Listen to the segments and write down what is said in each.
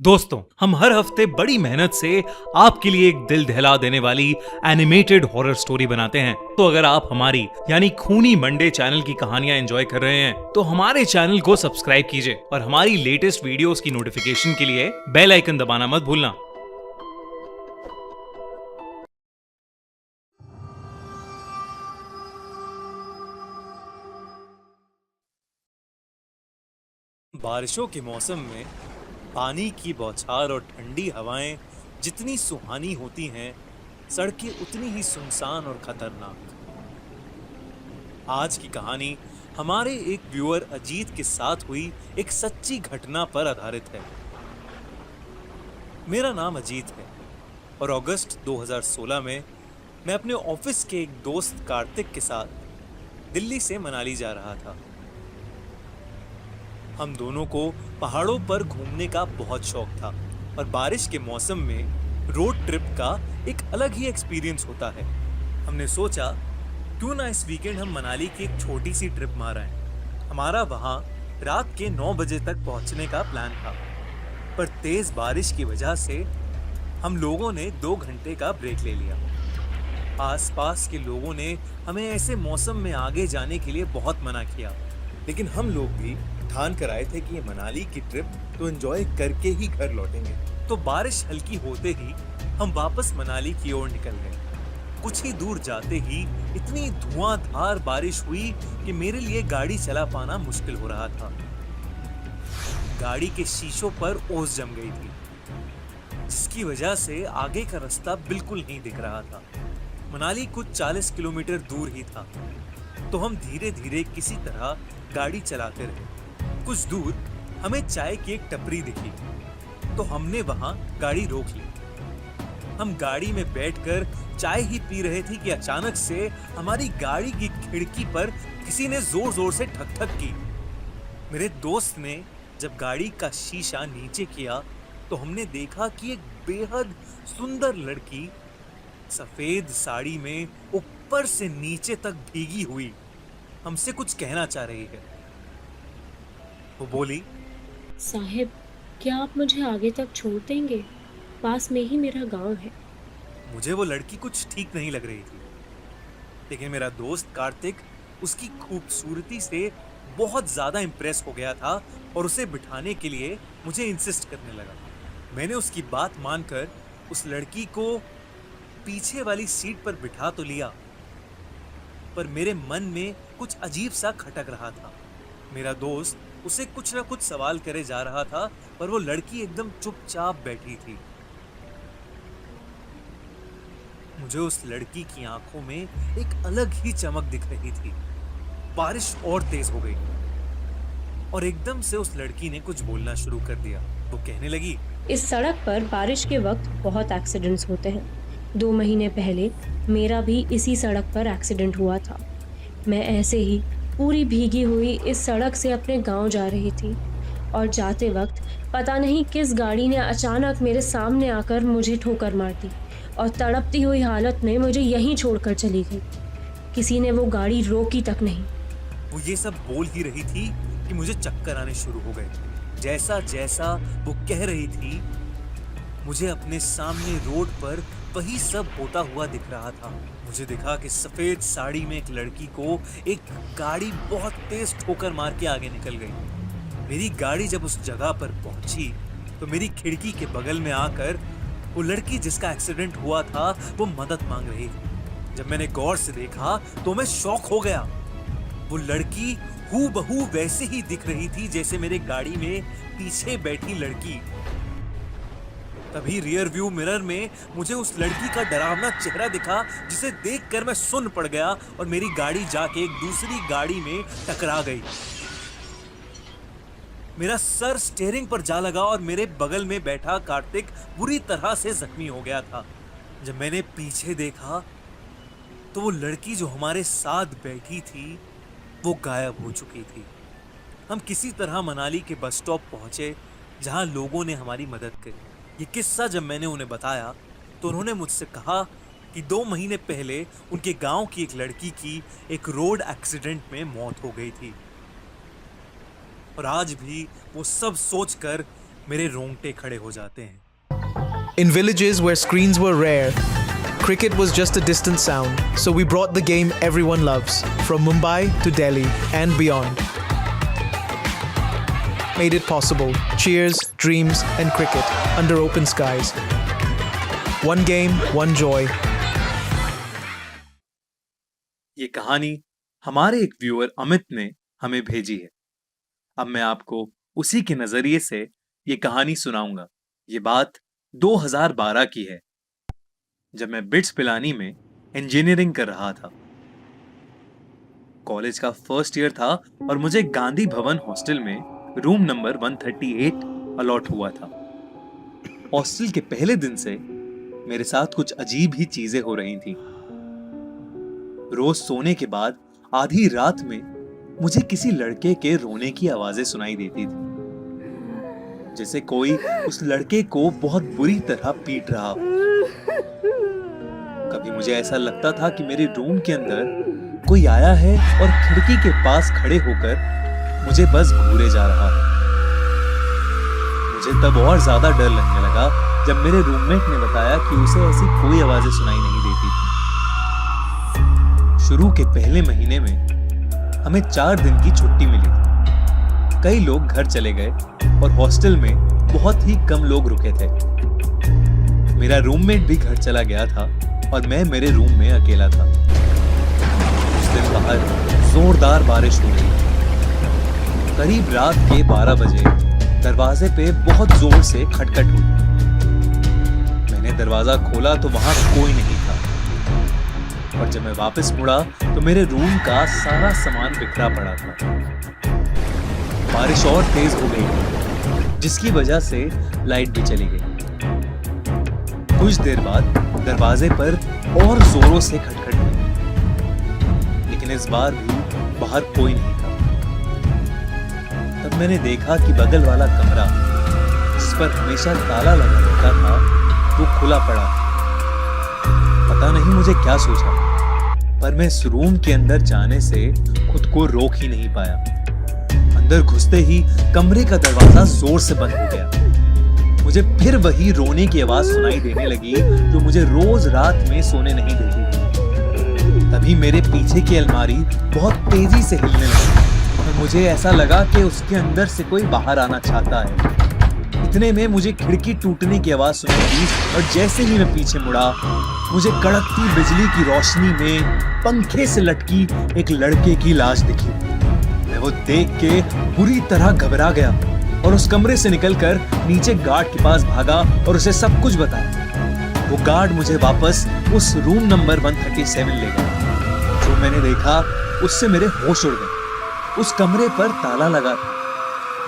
दोस्तों, हम हर हफ्ते बड़ी मेहनत से आपके लिए एक दिल दहला देने वाली एनिमेटेड हॉरर स्टोरी बनाते हैं। तो अगर आप हमारी यानी खूनी मंडे चैनल की कहानियां एंजॉय कर रहे हैं तो हमारे चैनल को सब्सक्राइब कीजिए और हमारी लेटेस्ट वीडियोस की नोटिफिकेशन के लिए बेल आइकन दबाना मत भूलना। बारिशों के मौसम में पानी की बौछार और ठंडी हवाएं जितनी सुहानी होती हैं, सड़कें उतनी ही सुनसान और खतरनाक। आज की कहानी हमारे एक व्यूअर अजीत के साथ हुई एक सच्ची घटना पर आधारित है। मेरा नाम अजीत है और अगस्त 2016 में मैं अपने ऑफिस के एक दोस्त कार्तिक के साथ दिल्ली से मनाली जा रहा था। हम दोनों को पहाड़ों पर घूमने का बहुत शौक था और बारिश के मौसम में रोड ट्रिप का एक अलग ही एक्सपीरियंस होता है। हमने सोचा क्यों ना इस वीकेंड हम मनाली की एक छोटी सी ट्रिप मारें। हमारा वहां रात के 9 बजे तक पहुंचने का प्लान था, पर तेज बारिश की वजह से हम लोगों ने 2 घंटे का ब्रेक ले लिया। आसपास के लोगों ने हमें ऐसे मौसम में आगे जाने के लिए बहुत मना किया, लेकिन हम लोग भी ठान कर आए थे कि ये मनाली की ट्रिप तो एंजॉय करके ही घर लौटेंगे। तो बारिश हल्की होते ही हम वापस मनाली की ओर निकल गए। कुछ ही दूर जाते ही इतनी धुआंधार बारिश हुई कि मेरे लिए गाड़ी चला पाना मुश्किल हो रहा था। गाड़ी के शीशों पर ओस जम गई थी, जिसकी वजह से आगे का रास्ता बिल्कुल नहीं दिख रहा था। मनाली कुछ 40 किलोमीटर दूर ही था, तो हम धीरे धीरे किसी तरह गाड़ी चलाते रहे। कुछ दूर हमें चाय की एक टपरी दिखी, तो हमने वहां गाड़ी रोक ली। हम गाड़ी में बैठकर चाय ही पी रहे थे कि अचानक से हमारी गाड़ी की खिड़की पर किसी ने जोर जोर से ठक ठक की। मेरे दोस्त ने जब गाड़ी का शीशा नीचे किया तो हमने देखा कि एक बेहद सुंदर लड़की सफेद साड़ी में ऊपर से नीचे तक भीगी हुई हमसे कुछ कहना चाह रही है। वो बोली, साहिब, क्या आप मुझे आगे तक छोड़ देंगे? पास में ही मेरा गांव है। मुझे वो लड़की कुछ ठीक नहीं लग रही थी, लेकिन मेरा दोस्त कार्तिक उसकी खूबसूरती से बहुत ज्यादा इंप्रेस हो गया था और उसे बिठाने के लिए मुझे इंसिस्ट करने लगा। मैंने उसकी बात मानकर उस लड़की को पीछे वाली सीट पर बिठा तो लिया, पर मेरे मन में कुछ अजीब सा खटक रहा था। मेरा दोस्त उसे कुछ ना कुछ सवाल करे जा रहा था, पर वो लड़की एकदम चुपचाप बैठी थी। मुझे उस लड़की की आंखों में एक अलग ही चमक दिख रही थी। बारिश और तेज हो गई और एकदम से उस लड़की ने कुछ बोलना शुरू कर दिया। वो कहने लगी, इस सड़क पर बारिश के वक्त बहुत एक्सीडेंट्स होते हैं। 2 महीने पहले मेरा भी इसी सड़क पर एक्सीडेंट हुआ था। मैं ऐसे ही पूरी भीगी हुई इस सड़क से अपने गांव जा रही थी और जाते वक्त पता नहीं किस गाड़ी ने अचानक मेरे सामने आकर मुझे ठोकर मार दी और तड़पती हुई हालत में मुझे यहीं छोड़कर चली गई। किसी ने वो गाड़ी रोकी तक नहीं। वो ये सब बोल ही रही थी कि मुझे चक्कर आने शुरू हो गए। जैसा जैसा वो कह रही थी, मुझे अपने सामने रोड पर वही सब होता हुआ दिख रहा था। मुझे दिखा कि सफेद साड़ी में एक लड़की को एक गाड़ी बहुत तेज ठोकर मार के आगे निकल गई। मेरी गाड़ी जब उस जगह पर पहुंची तो मेरी खिड़की के बगल में आकर वो लड़की जिसका एक्सीडेंट हुआ था वो मदद मांग रही थी। जब मैंने गौर से देखा तो मैं शॉक हो गया। वो लड़की हूबहू वैसे ही दिख रही थी जैसे मेरे गाड़ी में पीछे बैठी लड़की। तभी रियर व्यू मिरर में मुझे उस लड़की का डरावना चेहरा दिखा, जिसे देखकर मैं सुन्न पड़ गया और मेरी गाड़ी जाके एक दूसरी गाड़ी में टकरा गई। मेरा सर स्टीयरिंग पर जा लगा और मेरे बगल में बैठा कार्तिक बुरी तरह से जख्मी हो गया था। जब मैंने पीछे देखा तो वो लड़की जो हमारे साथ बैठी थी वो गायब हो चुकी थी। हम किसी तरह मनाली के बस स्टॉप पहुंचे, जहां लोगों ने हमारी मदद करी। ये किस्सा जब मैंने उन्हें बताया तो उन्होंने मुझसे कहा कि 2 महीने पहले उनके गांव की एक लड़की की एक रोड एक्सीडेंट में मौत हो गई थी और आज भी वो सब सोचकर मेरे रोंगटे खड़े हो जाते हैं। In villages where screens were rare, cricket was just a distant sound, so we brought the game everyone loves, from Mumbai to Delhi and beyond. Made it possible. Cheers, dreams, and cricket under open skies. One game, one joy. ये कहानी हमारे एक viewer Amit ने हमें भेजी है। अब मैं आपको उसी के नजरिए से ये कहानी सुनाऊंगा। ये बात 2012 की है, जब मैं बिट्स पिलानी में इंजीनियरिंग कर रहा था। कॉलेज का फर्स्ट ईयर था और मुझे गांधी भवन हॉस्टल में रूम नंबर 138 अलॉट हुआ था। हॉस्टल के पहले दिन से मेरे साथ कुछ अजीब ही चीजें हो रही थी। रोज सोने के बाद आधी रात में मुझे किसी लड़के के रोने की आवाजें सुनाई देती थी, जैसे कोई उस लड़के को बहुत बुरी तरह पीट रहा हो। कभी मुझे ऐसा लगता था कि मेरे रूम के अंदर कोई आया है और खिड़की के पास खड़े होकर मुझे बस घूरे जा रहा है। मुझे तब और ज्यादा डर लगने लगा जब मेरे रूममेट ने बताया कि उसे ऐसी कोई आवाजें सुनाई नहीं देती थी। शुरू के पहले महीने में हमें 4 दिन की छुट्टी मिली थी। कई लोग घर चले गए और हॉस्टल में बहुत ही कम लोग रुके थे। मेरा रूममेट भी घर चला गया था और मैं मेरे रूम में अकेला था। उस दिन बाहर जोरदार बारिश हो रही थी। करीब रात के 12 बजे दरवाजे पे बहुत जोर से खटखट हुई। मैंने दरवाजा खोला तो वहां कोई नहीं था, और जब मैं वापस मुड़ा तो मेरे रूम का सारा सामान बिखरा पड़ा था। बारिश और तेज हो गई, जिसकी वजह से लाइट भी चली गई। कुछ देर बाद दरवाजे पर और जोरों से खटखट हुई, लेकिन इस बार भी बाहर कोई नहीं था। तब मैंने देखा कि बगल वाला कमरा, जिस पर हमेशा ताला लगा रहता था, वो खुला पड़ा। पता नहीं मुझे क्या सोचा, पर मैं इस रूम के अंदर जाने से खुद को रोक ही नहीं पाया। अंदर घुसते ही कमरे का दरवाजा जोर से बंद हो गया। मुझे फिर वही रोने की आवाज सुनाई देने लगी जो मुझे रोज रात में सोने नहीं देती थी। तभी मेरे पीछे की अलमारी बहुत तेजी से हिलने लगी और मुझे ऐसा लगा कि उसके अंदर से कोई बाहर आना चाहता है। इतने में मुझे खिड़की टूटने की आवाज सुनाई दी और जैसे ही मैं पीछे मुड़ा, मुझे कड़कती बिजली की रोशनी में पंखे से लटकी एक लड़के की लाश दिखी। मैं वो देख के बुरी तरह घबरा गया और उस कमरे से निकलकर नीचे गार्ड के पास भागा और उसे सब कुछ बताया। वो गार्ड मुझे वापस उस रूम नंबर 137 ले गया। जो मैंने देखा उससे मेरे होश उड़ गए। उस कमरे पर ताला लगा था।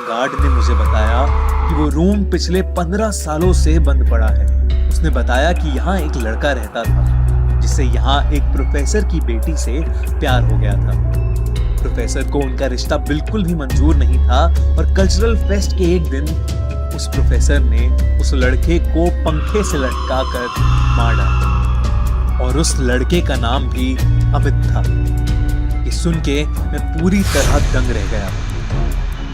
गार्ड ने मुझे बताया कि वो रूम पिछले 15 सालों से बंद पड़ा है। उसने बताया कि यहाँ एक लड़का रहता था, जिससे यहाँ एक प्रोफेसर की बेटी से प्यार हो गया था। प्रोफेसर को उनका रिश्ता बिल्कुल भी मंजूर नहीं था और कल्चरल फेस्ट के एक दिन उस प्रोफेसर ने उस लड़के को पंखे से लटकाकर मार डाला, और उस लड़के का नाम भी अमित था। ये सुन के मैं पूरी तरह दंग रह गया।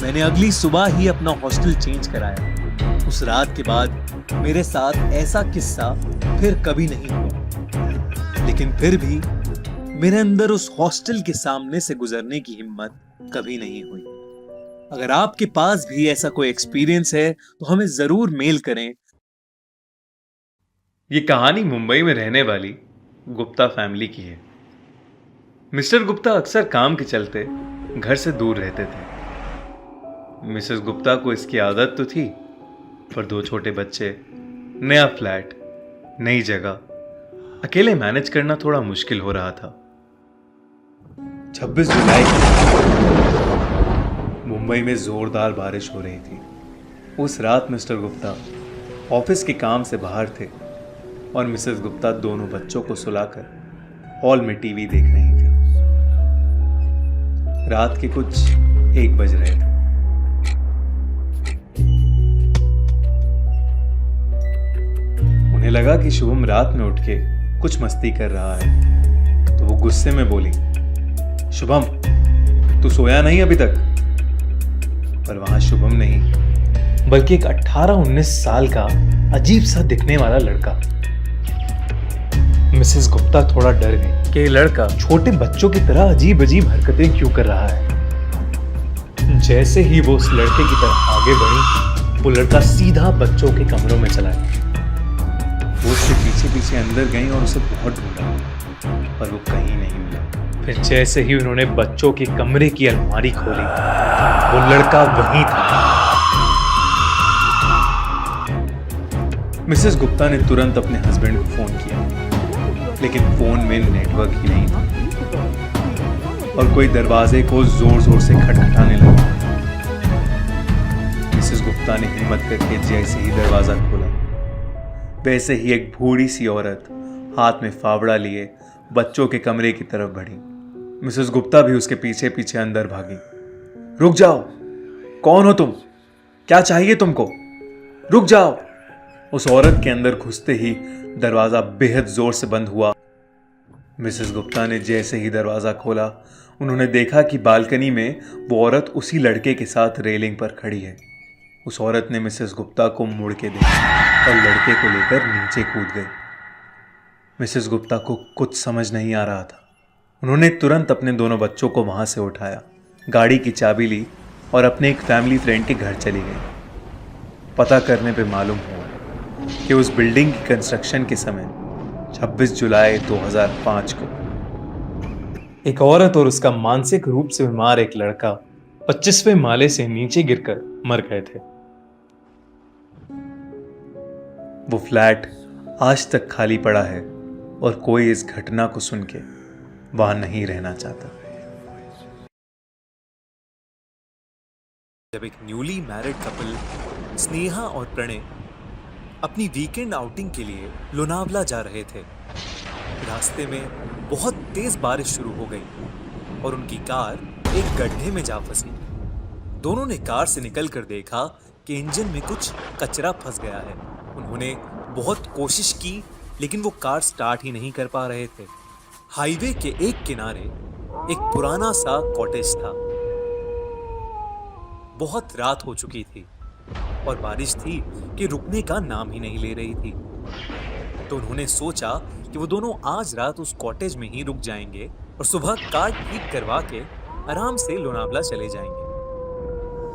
मैंने अगली सुबह ही अपना हॉस्टल चेंज कराया। उस रात के बाद मेरे साथ ऐसा किस्सा फिर कभी नहीं हुआ, लेकिन फिर भी मेरे अंदर उस हॉस्टल के सामने से गुजरने की हिम्मत कभी नहीं हुई। अगर आपके पास भी ऐसा कोई एक्सपीरियंस है तो हमें जरूर मेल करें। ये कहानी मुंबई में रहने वाली गुप्ता फैमिली की है। मिस्टर गुप्ता अक्सर काम के चलते घर से दूर रहते थे। मिसेस गुप्ता को इसकी आदत तो थी, पर 2 छोटे बच्चे, नया फ्लैट, नई जगह, अकेले मैनेज करना थोड़ा मुश्किल हो रहा था। 26 जुलाई मुंबई में जोरदार बारिश हो रही थी। उस रात मिस्टर गुप्ता ऑफिस के काम से बाहर थे और मिसेस गुप्ता दोनों बच्चों को सुलाकर हॉल में टीवी देख रही थी। रात के कुछ 1 बज रहे थे। उन्हें लगा कि शुभम रात में उठ के कुछ मस्ती कर रहा है, तो वो गुस्से में बोली, शुभम, तू सोया नहीं अभी तक? पर वहां शुभम नहीं, बल्कि एक 18-19 साल का अजीब सा दिखने वाला लड़का। मिसेस गुप्ता थोड़ा डर गई कि ये लड़का छोटे बच्चों की तरह अजीब अजीब हरकतें क्यों कर रहा है। जैसे ही वो उस लड़के की तरफ आगे बढ़ी, वो लड़का सीधा बच्चों के कमरों में चला गया। वो उसके पीछे पीछे अंदर गई और उसे बहुत ढूंढा, पर वो कहीं नहीं मिला। फिर जैसे ही उन्होंने बच्चों के कमरे की अलमारी खोली, वो लड़का वहीं था। मिसेस गुप्ता ने तुरंत अपने हस्बैंड को फोन किया, लेकिन फोन में नेटवर्क ही नहीं था और कोई दरवाजे को जोर जोर से खटखटाने लगा। मिसेस गुप्ता ने हिम्मत करके जैसे ही दरवाजा खोला, वैसे ही एक बूढ़ी सी औरत हाथ में फावड़ा लिए बच्चों के कमरे की तरफ बढ़ी। मिसेस गुप्ता भी उसके पीछे पीछे अंदर भागी। रुक जाओ, कौन हो तुम? क्या चाहिए तुमको? रुक जाओ। उस औरत के अंदर घुसते ही दरवाजा बेहद जोर से बंद हुआ। मिसेस गुप्ता ने जैसे ही दरवाजा खोला, उन्होंने देखा कि बालकनी में वो औरत उसी लड़के के साथ रेलिंग पर खड़ी है। उस औरत ने मिसेस गुप्ता को मुड़ के देखा और लड़के को लेकर नीचे कूद गई। मिसेस गुप्ता को कुछ समझ नहीं आ रहा था। उन्होंने तुरंत अपने दोनों बच्चों को वहां से उठाया, गाड़ी की चाबी ली और अपने एक फैमिली फ्रेंड के घर चली गई। पता करने पे मालूम हुआ कि उस बिल्डिंग की कंस्ट्रक्शन के समय 26 जुलाई 2005 को एक औरत और उसका मानसिक रूप से बीमार एक लड़का 25वें माले से नीचे गिरकर मर गए थे। वो फ्लैट आज तक खाली पड़ा है और कोई इस घटना को सुन के वहां नहीं रहना चाहता। जब एक न्यूली मैरिड कपल स्नेहा और प्रणय अपनी वीकेंड आउटिंग के लिए लोनावला जा रहे थे, रास्ते में बहुत तेज बारिश शुरू हो गई और उनकी कार एक गड्ढे में जा फंसी। दोनों ने कार से निकलकर देखा कि इंजन में कुछ कचरा फंस गया है। उन्होंने बहुत कोशिश की, लेकिन वो कार स्टार्ट ही नहीं कर पा रहे थे। हाईवे के एक किनारे एक पुराना सा कॉटेज था। बहुत रात हो चुकी थी और बारिश थी कि रुकने का नाम ही नहीं ले रही थी। तो उन्होंने सोचा कि वो दोनों आज रात उस कॉटेज में ही रुक जाएंगे और सुबह कार ठीक करवा के आराम से लोनावला चले जाएंगे।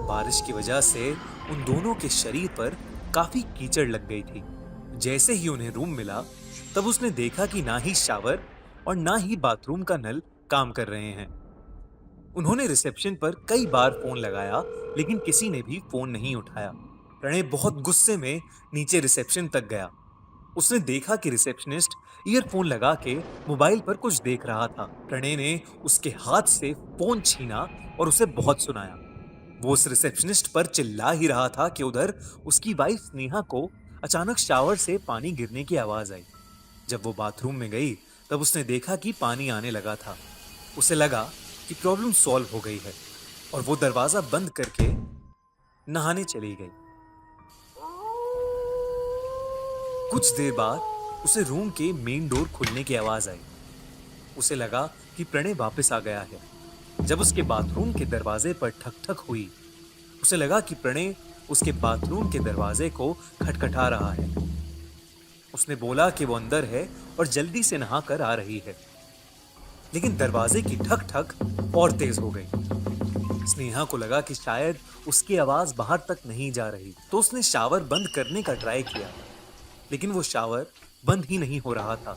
बारिश की वजह से उन दोनों के शरीर पर काफी कीचड़ लग गई थी। जैसे ही उन्हें रूम मिला, तब उसने देखा कि ना ही शावर और ना ही बाथरूम का नल काम कर रहे हैं। उन्होंने रिसेप्शन पर कई बार फोन लगाया, लेकिन किसी ने भी फोन नहीं उठाया। प्रणय बहुत गुस्से में नीचे रिसेप्शन तक गया। उसने देखा कि रिसेप्शनिस्ट ईयरफोन लगा के मोबाइल पर कुछ देख रहा था। प्रणय ने उसके हाथ से फोन छीना और उसे बहुत सुनाया। वो उस रिसेप्शनिस्ट पर चिल्ला ही रहा था कि उधर उसकी वाइफ स्नेहा को अचानक शावर से पानी गिरने की आवाज आई। जब वो बाथरूम में गई, तब उसने देखा कि पानी आने लगा था। उसे लगा कि प्रॉब्लम सॉल्व हो गई है और वो दरवाजा बंद करके नहाने चली गई। कुछ देर बाद उसे रूम के मेन डोर खुलने की आवाज आई। उसे लगा कि प्रणय वापस आ गया है। जब उसके बाथरूम के दरवाजे पर ठक ठक हुई, उसे लगा कि प्रणय उसके बाथरूम के दरवाजे को खटखटा रहा है। उसने बोला कि वो अंदर है और जल्दी से नहा कर आ रही है, लेकिन दरवाजे की ठक ठक और तेज हो गई। स्नेहा को लगा कि शायद उसकी आवाज बाहर तक नहीं जा रही, तो उसने शावर बंद करने का ट्राई किया, लेकिन वो शावर बंद ही नहीं हो रहा था।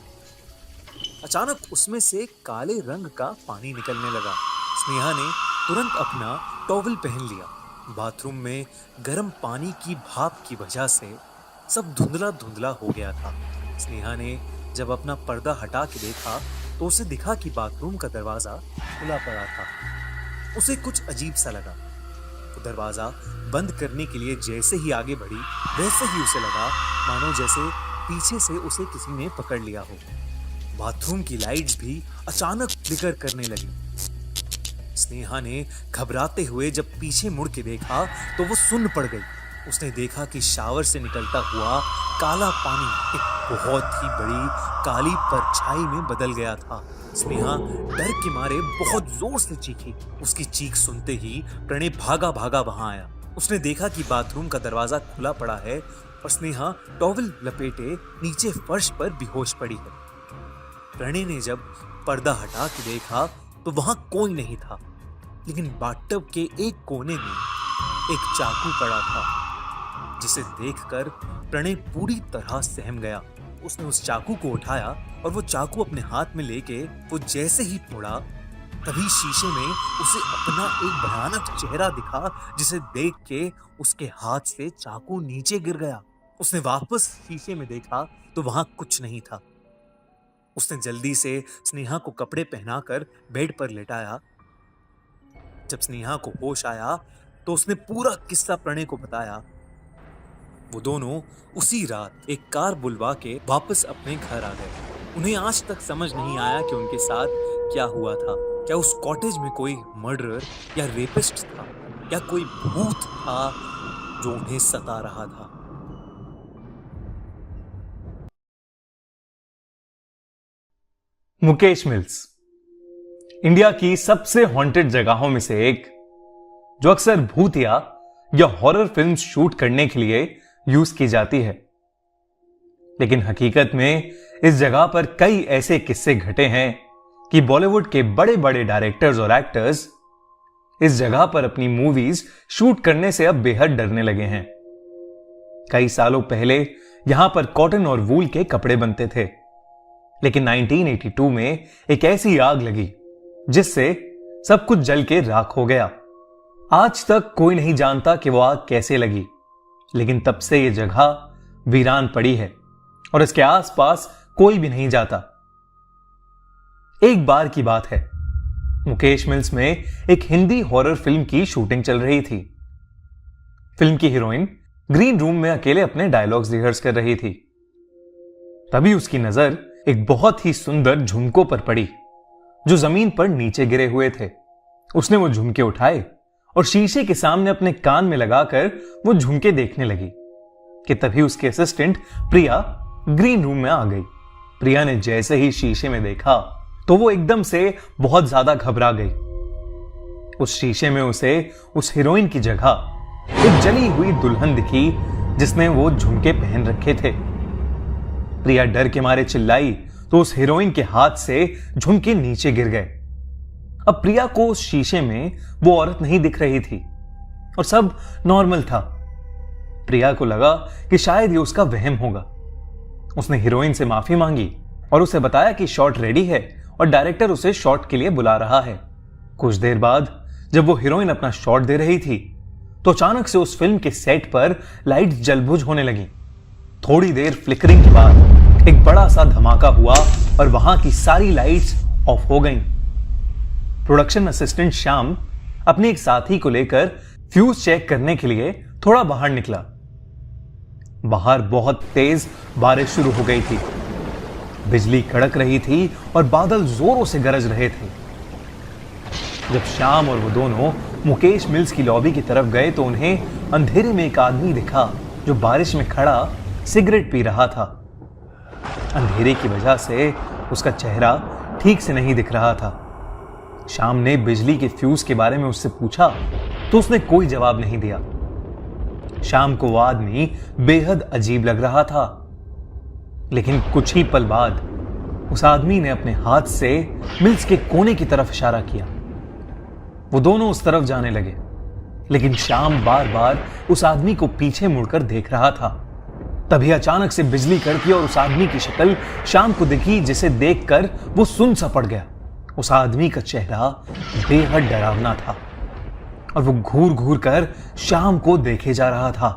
अचानक उसमें से काले रंग का पानी निकलने लगा। स्नेहा ने तुरंत अपना टॉवल पहन लिया। बाथरूम में गर्म पानी की भाप की वजह से सब धुंधला धुंधला हो गया था। स्नेहा ने जब अपना पर्दा हटा के देखा, तो उसे दिखा कि बाथरूम का दरवाजा खुला पड़ा था। उसे कुछ अजीब सा लगा। तो दरवाजा बंद करने के लिए जैसे ही आगे बढ़ी, वैसे ही उसे लगा मानो जैसे पीछे से उसे किसी ने पकड़ लिया हो। बाथरूम की लाइट्स भी अचानक फ्लिकर करने लगी। स्नेहा ने घबराते हुए जब पीछे मुड़ के देखा, तो वो सुन्न पड़ गई। उसने देखा कि शावर से निकलता हुआ काला पानी एक बहुत ही बड़ी काली परछाई में बदल गया था। स्नेहा डर के मारे बहुत जोर से चीखी। उसकी चीख सुनते ही प्रणय भागा भागा वहां आया। उसने देखा कि बाथरूम का दरवाजा खुला पड़ा है और स्नेहा टॉवल लपेटे नीचे फर्श पर बेहोश पड़ी है। प्रणय ने जब पर्दा हटा के देखा तो वहां कोई नहीं था, लेकिन बाथटब के एक कोने में एक चाकू पड़ा था, जिसे देखकर प्रणय पूरी तरह सहम गया। उसने उस चाकू को उठाया और वो चाकू अपने हाथ में लेके वो जैसे ही फोड़ा, तभी शीशे में उसे अपना एक भयानक चेहरा दिखा, जिसे देख के उसके हाथ से चाकू नीचे गिर गया। उसने वापस शीशे में देखा तो वहां कुछ नहीं था। उसने जल्दी से स्नेहा को कपड़े पहनाकर बेड पर लेटाया। जब स्नेहा को होश आया तो उसने पूरा किस्सा प्रणय को बताया। वो दोनों उसी रात एक कार बुलवा के वापस अपने घर आ गए। उन्हें आज तक समझ नहीं आया कि उनके साथ क्या हुआ था। क्या उस कॉटेज में कोई मर्डरर या रेपिस्ट था, या कोई भूत था जो उन्हें सता रहा था। मुकेश मिल्स इंडिया की सबसे हॉन्टेड जगहों में से एक, जो अक्सर भूतिया या हॉरर फिल्म शूट करने के लिए यूज की जाती है। लेकिन हकीकत में इस जगह पर कई ऐसे किस्से घटे हैं कि बॉलीवुड के बड़े बड़े डायरेक्टर्स और एक्टर्स इस जगह पर अपनी मूवीज शूट करने से अब बेहद डरने लगे हैं। कई सालों पहले यहां पर कॉटन और वूल के कपड़े बनते थे, लेकिन 1982 में एक ऐसी आग लगी जिससे सब कुछ जल के राख हो गया। आज तक कोई नहीं जानता कि वो आग कैसे लगी, लेकिन तब से ये जगह वीरान पड़ी है और इसके आसपास कोई भी नहीं जाता। एक बार की बात है, मुकेश मिल्स में एक हिंदी हॉरर फिल्म की शूटिंग चल रही थी। फिल्म की हीरोइन ग्रीन रूम में अकेले अपने डायलॉग्स रिहर्स कर रही थी। तभी उसकी नजर एक बहुत ही सुंदर झुमकों पर पड़ी, जो जमीन पर नीचे गिरे हुए थे। उसने वो झुमके उठाए और शीशे के सामने अपने कान में लगाकर वो झुमके देखने लगी कि तभी उसकी असिस्टेंट प्रिया ग्रीन रूम में आ गई। प्रिया ने जैसे ही शीशे में देखा तो वो एकदम से बहुत ज्यादा घबरा गई। उस शीशे में उसे उस हीरोइन की जगह एक जली हुई दुल्हन दिखी, जिसने वो झुमके पहन रखे थे। प्रिया डर के मारे चिल्लाई तो उस हीरोइन के हाथ से झुमके नीचे गिर गए। अब प्रिया को उस शीशे में वो औरत नहीं दिख रही थी और सब नॉर्मल था। प्रिया को लगा कि शायद ये उसका वहम होगा। उसने हीरोइन से माफी मांगी और उसे बताया कि शॉट रेडी है और डायरेक्टर उसे शॉट के लिए बुला रहा है। कुछ देर बाद जब वो हीरोइन अपना शॉट दे रही थी तो अचानक से उस फिल्म के सेट पर लाइट जलबुझ होने लगी। थोड़ी देर फ्लिकरिंग के बाद एक बड़ा सा धमाका हुआ और वहां की सारी लाइट्स ऑफ हो गईं। प्रोडक्शन असिस्टेंट श्याम अपने एक साथी को लेकर फ्यूज चेक करने के लिए थोड़ा बाहर निकला। बाहर बहुत तेज बारिश शुरू हो गई थी, बिजली कड़क रही थी और बादल जोरों से गरज रहे थे। जब श्याम और वो दोनों मुकेश मिल्स की लॉबी की तरफ गए तो उन्हें अंधेरे में एक आदमी दिखा जो बारिश में खड़ा सिगरेट पी रहा था। अंधेरे की वजह से उसका चेहरा ठीक से नहीं दिख रहा था। श्याम ने बिजली के फ्यूज के बारे में उससे पूछा तो उसने कोई जवाब नहीं दिया। श्याम को वो आदमी बेहद अजीब लग रहा था, लेकिन कुछ ही पल बाद उस आदमी ने अपने हाथ से मिल्स के कोने की तरफ इशारा किया। वो दोनों उस तरफ जाने लगे, लेकिन श्याम बार बार उस आदमी को पीछे मुड़कर देख रहा था। तभी अचानक से बिजली कड़की और उस आदमी की शक्ल श्याम को दिखी, जिसे देखकर वो सुन सा पड़ गया। उस आदमी का चेहरा बेहद डरावना था और वो घूर घूर कर श्याम को देखे जा रहा था।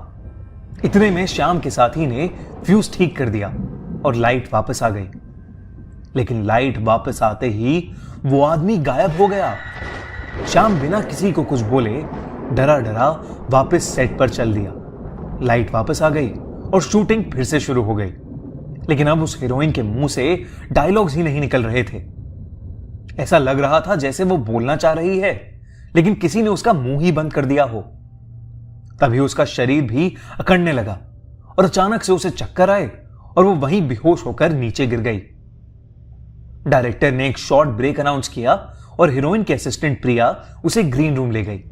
इतने में श्याम के साथी ने फ्यूज ठीक कर दिया और लाइट वापस आ गई, लेकिन लाइट वापस आते ही वो आदमी गायब हो गया। श्याम बिना किसी को कुछ बोले डरा डरा वापस सेट पर चल दिया। लाइट वापस आ गई और शूटिंग फिर से शुरू हो गई, लेकिन अब उस हीरोइन के मुंह से डायलॉग्स ही नहीं निकल रहे थे। ऐसा लग रहा था जैसे वो बोलना चाह रही है, लेकिन किसी ने उसका मुंह ही बंद कर दिया हो। तभी उसका शरीर भी अकड़ने लगा और अचानक से उसे चक्कर आए और वो वहीं बेहोश होकर नीचे गिर गई। डायरेक्टर ने एक शॉर्ट ब्रेक अनाउंस किया और हीरोइन के असिस्टेंट प्रिया उसे ग्रीन रूम ले गई।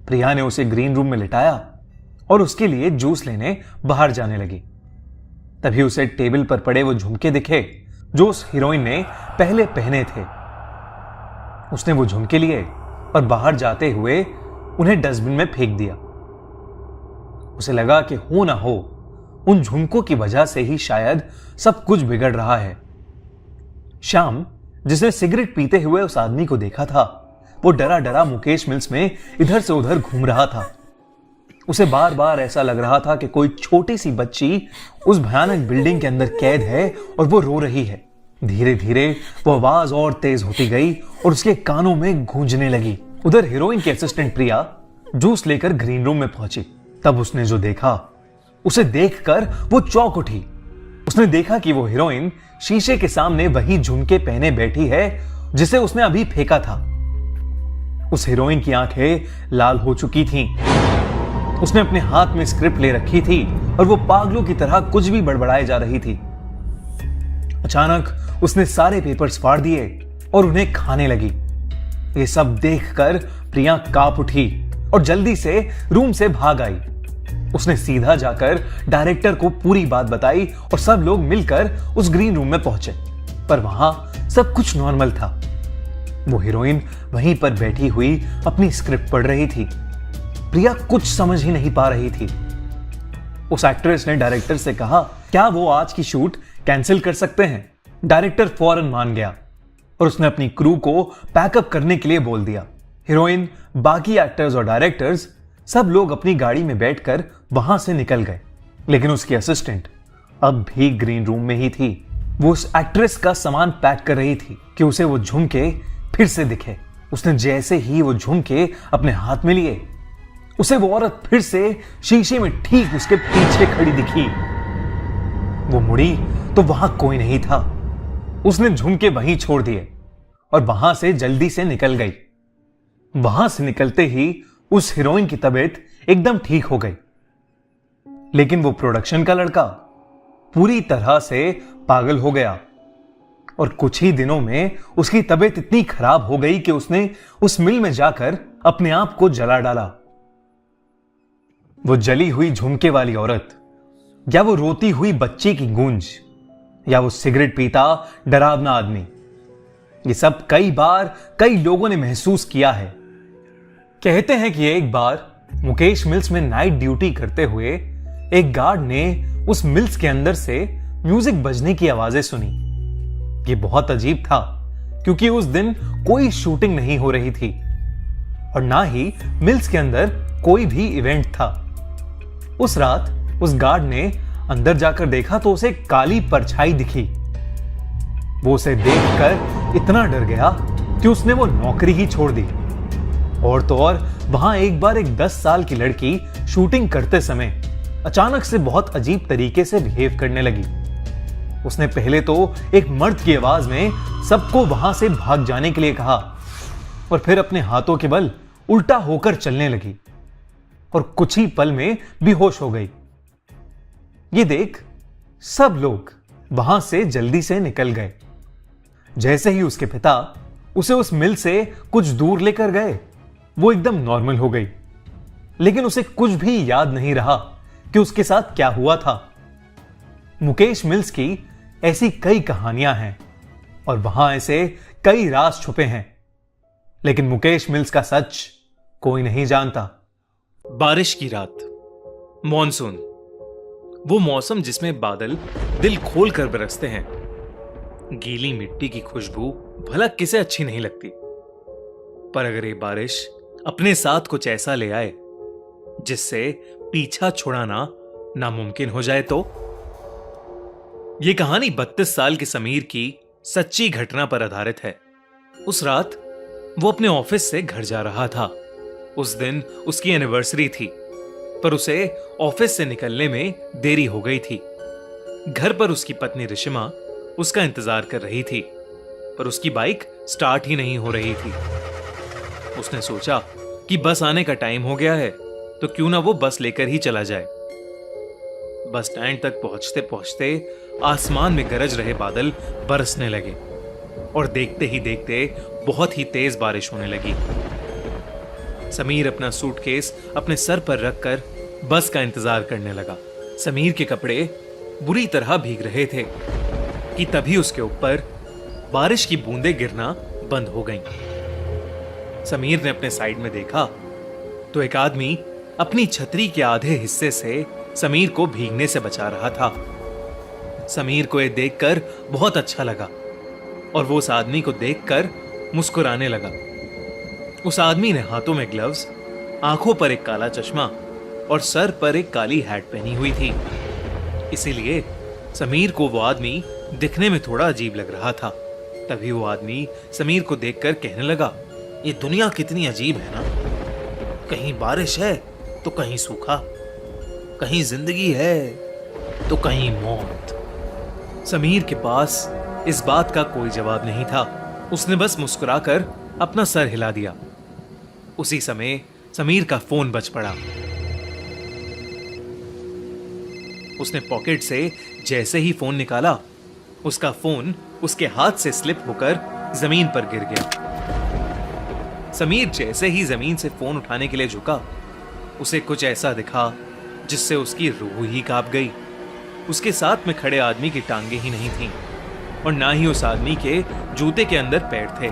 प्रिया ने उसे ग्रीन रूम में लिटाया और उसके लिए जूस लेने बाहर जाने लगी। तभी उसे टेबल पर पड़े वो झुमके दिखे जो उस हीरोइन ने पहले पहने थे। उसने वो झुमके लिए और बाहर जाते हुए उन्हें डस्टबिन में फेंक दिया। उसे लगा कि हो ना हो उन झुमकों की वजह से ही शायद सब कुछ बिगड़ रहा है। श्याम, जिसने सिगरेट पीते हुए उस आदमी को देखा था, वो डरा डरा मुकेश मिल्स में इधर से उधर घूम रहा था। उसे बार बार ऐसा लग रहा था कि कोई छोटी सी बच्ची उस भयानक बिल्डिंग के अंदर कैद है और वो रो रही है। धीरे धीरे वो आवाज और तेज होती गई और उसके कानों में गूंजने लगी। उधर हीरोइन की असिस्टेंट प्रिया जूस लेकर ग्रीन रूम में पहुंची। तब उसने जो देखा, उसे देखकर वो चौंक उठी। उसने देखा कि वो हीरोइन शीशे के सामने वही झुमके पहने बैठी है जिसे उसने अभी फेंका था। उस हीरोइन की आंखें लाल हो चुकी थीं। उसने अपने हाथ में स्क्रिप्ट ले रखी थी और वो पागलों की तरह कुछ भी बड़बड़ाए जा रही थी। अचानक उसने सारे पेपर्स फाड़ दिए और उन्हें खाने लगी। ये सब देखकर प्रिया कांप उठी और जल्दी से रूम से भाग आई। उसने सीधा जाकर डायरेक्टर को पूरी बात बताई और सब लोग मिलकर उस ग्रीन रूम में पहुंचे। पर वहां सब कुछ नॉर्मल था। वो हीरोइन वहीं पर बैठी हुई अपनी स्क्रिप्ट पढ़ रही थी। प्रिया कुछ समझ ही नहीं पा रही थी। उस एक्ट्रेस ने डायरेक्टर से कहा, क्या वो आज की शूट कैंसिल कर सकते हैं? डायरेक्टर फौरन मान गया और उसने अपनी क्रू को पैकअप करने के लिए बोल दिया। हीरोइन, बाकी एक्टर्स और डायरेक्टर्स सब लोग अपनी गाड़ी में बैठकर वहां से निकल गए, लेकिन उसकी असिस्टेंट अब भी ग्रीन रूम में ही थी। वो उस एक्ट्रेस का सामान पैक कर रही थी कि उसे वो झुमके फिर से दिखे। उसने जैसे ही वो झुमके अपने हाथ में लिए, उसे वो औरत फिर से शीशे में ठीक उसके पीछे खड़ी दिखी। वो मुड़ी तो वहां कोई नहीं था। उसने झुमके वहीं छोड़ दिए और वहां से जल्दी से निकल गई। वहां से निकलते ही उस हीरोइन की तबीयत एकदम ठीक हो गई, लेकिन वो प्रोडक्शन का लड़का पूरी तरह से पागल हो गया और कुछ ही दिनों में उसकी तबीयत इतनी खराब हो गई कि उसने उस मिल में जाकर अपने आप को जला डाला। वो जली हुई झुमके वाली औरत, या वो रोती हुई बच्ची की गूंज, या वो सिगरेट पीता डरावना आदमी, ये सब कई बार कई लोगों ने महसूस किया है। कहते हैं कि एक बार मुकेश मिल्स में नाइट ड्यूटी करते हुए एक गार्ड ने उस मिल्स के अंदर से म्यूजिक बजने की आवाजें सुनी। ये बहुत अजीब था क्योंकि उस दिन कोई शूटिंग नहीं हो रही थी और ना ही मिल्स के अंदर कोई भी इवेंट था। उस रात उस गार्ड ने अंदर जाकर देखा तो उसे काली परछाई दिखी। वो उसे देखकर इतना डर गया कि उसने वो नौकरी ही छोड़ दी। और तो और वहां एक बार एक 10 साल की लड़की शूटिंग करते समय अचानक से बहुत अजीब तरीके से बिहेव करने लगी। उसने पहले तो एक मर्द की आवाज में सबको वहां से भाग जाने के लिए कहा और फिर अपने हाथों के बल उल्टा होकर चलने लगी और कुछ ही पल में बेहोश हो गई। ये देख सब लोग वहां से जल्दी से निकल गए। जैसे ही उसके पिता उसे उस मिल से कुछ दूर लेकर गए, वो एकदम नॉर्मल हो गई, लेकिन उसे कुछ भी याद नहीं रहा कि उसके साथ क्या हुआ था। मुकेश मिल्स की ऐसी कई कहानियां हैं और वहां ऐसे कई राज छुपे हैं, लेकिन मुकेश मिल्स का सच कोई नहीं जानता। बारिश की रात, मॉनसून, वो मौसम जिसमें बादल दिल खोल कर बरसते हैं। गीली मिट्टी की खुशबू भला किसे अच्छी नहीं लगती, पर अगर ये बारिश अपने साथ कुछ ऐसा ले आए जिससे पीछा छुड़ाना नामुमकिन हो जाए तो। यह कहानी 32 साल के समीर की सच्ची घटना पर आधारित है। उस रात वो अपने ऑफिस से घर जा रहा था। उस दिन उसकी एनिवर्सरी थी, पर उसे ऑफिस से निकलने में देरी हो गई थी। घर पर उसकी पत्नी रिशिमा उसका इंतजार कर रही थी, पर उसकी बाइक स्टार्ट ही नहीं हो रही थी। उसने सोचा कि बस आने का टाइम हो गया है, तो क्यों ना वो बस लेकर ही चला जाए। बस स्टैंड तक पहुंचते पहुंचते आसमान में गरज रहे बादल बरसने लगे और देखते ही देखते बहुत ही तेज बारिश होने लगी। समीर अपना सूटकेस अपने सर पर रखकर बस का इंतजार करने लगा। समीर के कपड़े बुरी तरह भीग रहे थे कि तभी उसके ऊपर बारिश की बूंदें गिरना बंद हो गईं। समीर ने अपने साइड में देखा तो एक आदमी अपनी छतरी के आधे हिस्से से समीर को भीगने से बचा रहा था। समीर को यह देखकर बहुत अच्छा लगा और वो उस आदमी को देखकर मुस्कुराने लगा। उस आदमी ने हाथों में ग्लव्स, आंखों पर एक काला चश्मा और सर पर एक काली हैट पहनी हुई थी। इसीलिए समीर को वो आदमी दिखने में थोड़ा अजीब लग रहा था। तभी वो आदमी समीर को देखकर कहने लगा, ये दुनिया कितनी अजीब है ना, कहीं बारिश है तो कहीं सूखा, कहीं जिंदगी है तो कहीं मौत। समीर के पास इस बात का कोई जवाब नहीं था। उसने बस मुस्कुराकर अपना सर हिला दिया। उसी समय समीर का फोन बज पड़ा। उसने पॉकेट से जैसे ही फोन निकाला, उसका फोन उसके हाथ से स्लिप होकर जमीन पर गिर गया। समीर जैसे ही जमीन से फोन उठाने के लिए झुका, उसे कुछ ऐसा दिखा जिससे उसकी रूह ही कांप गई। उसके साथ में खड़े आदमी की टांगे ही नहीं थीं और ना ही उस आदमी के जूते के अंदर पैर थे।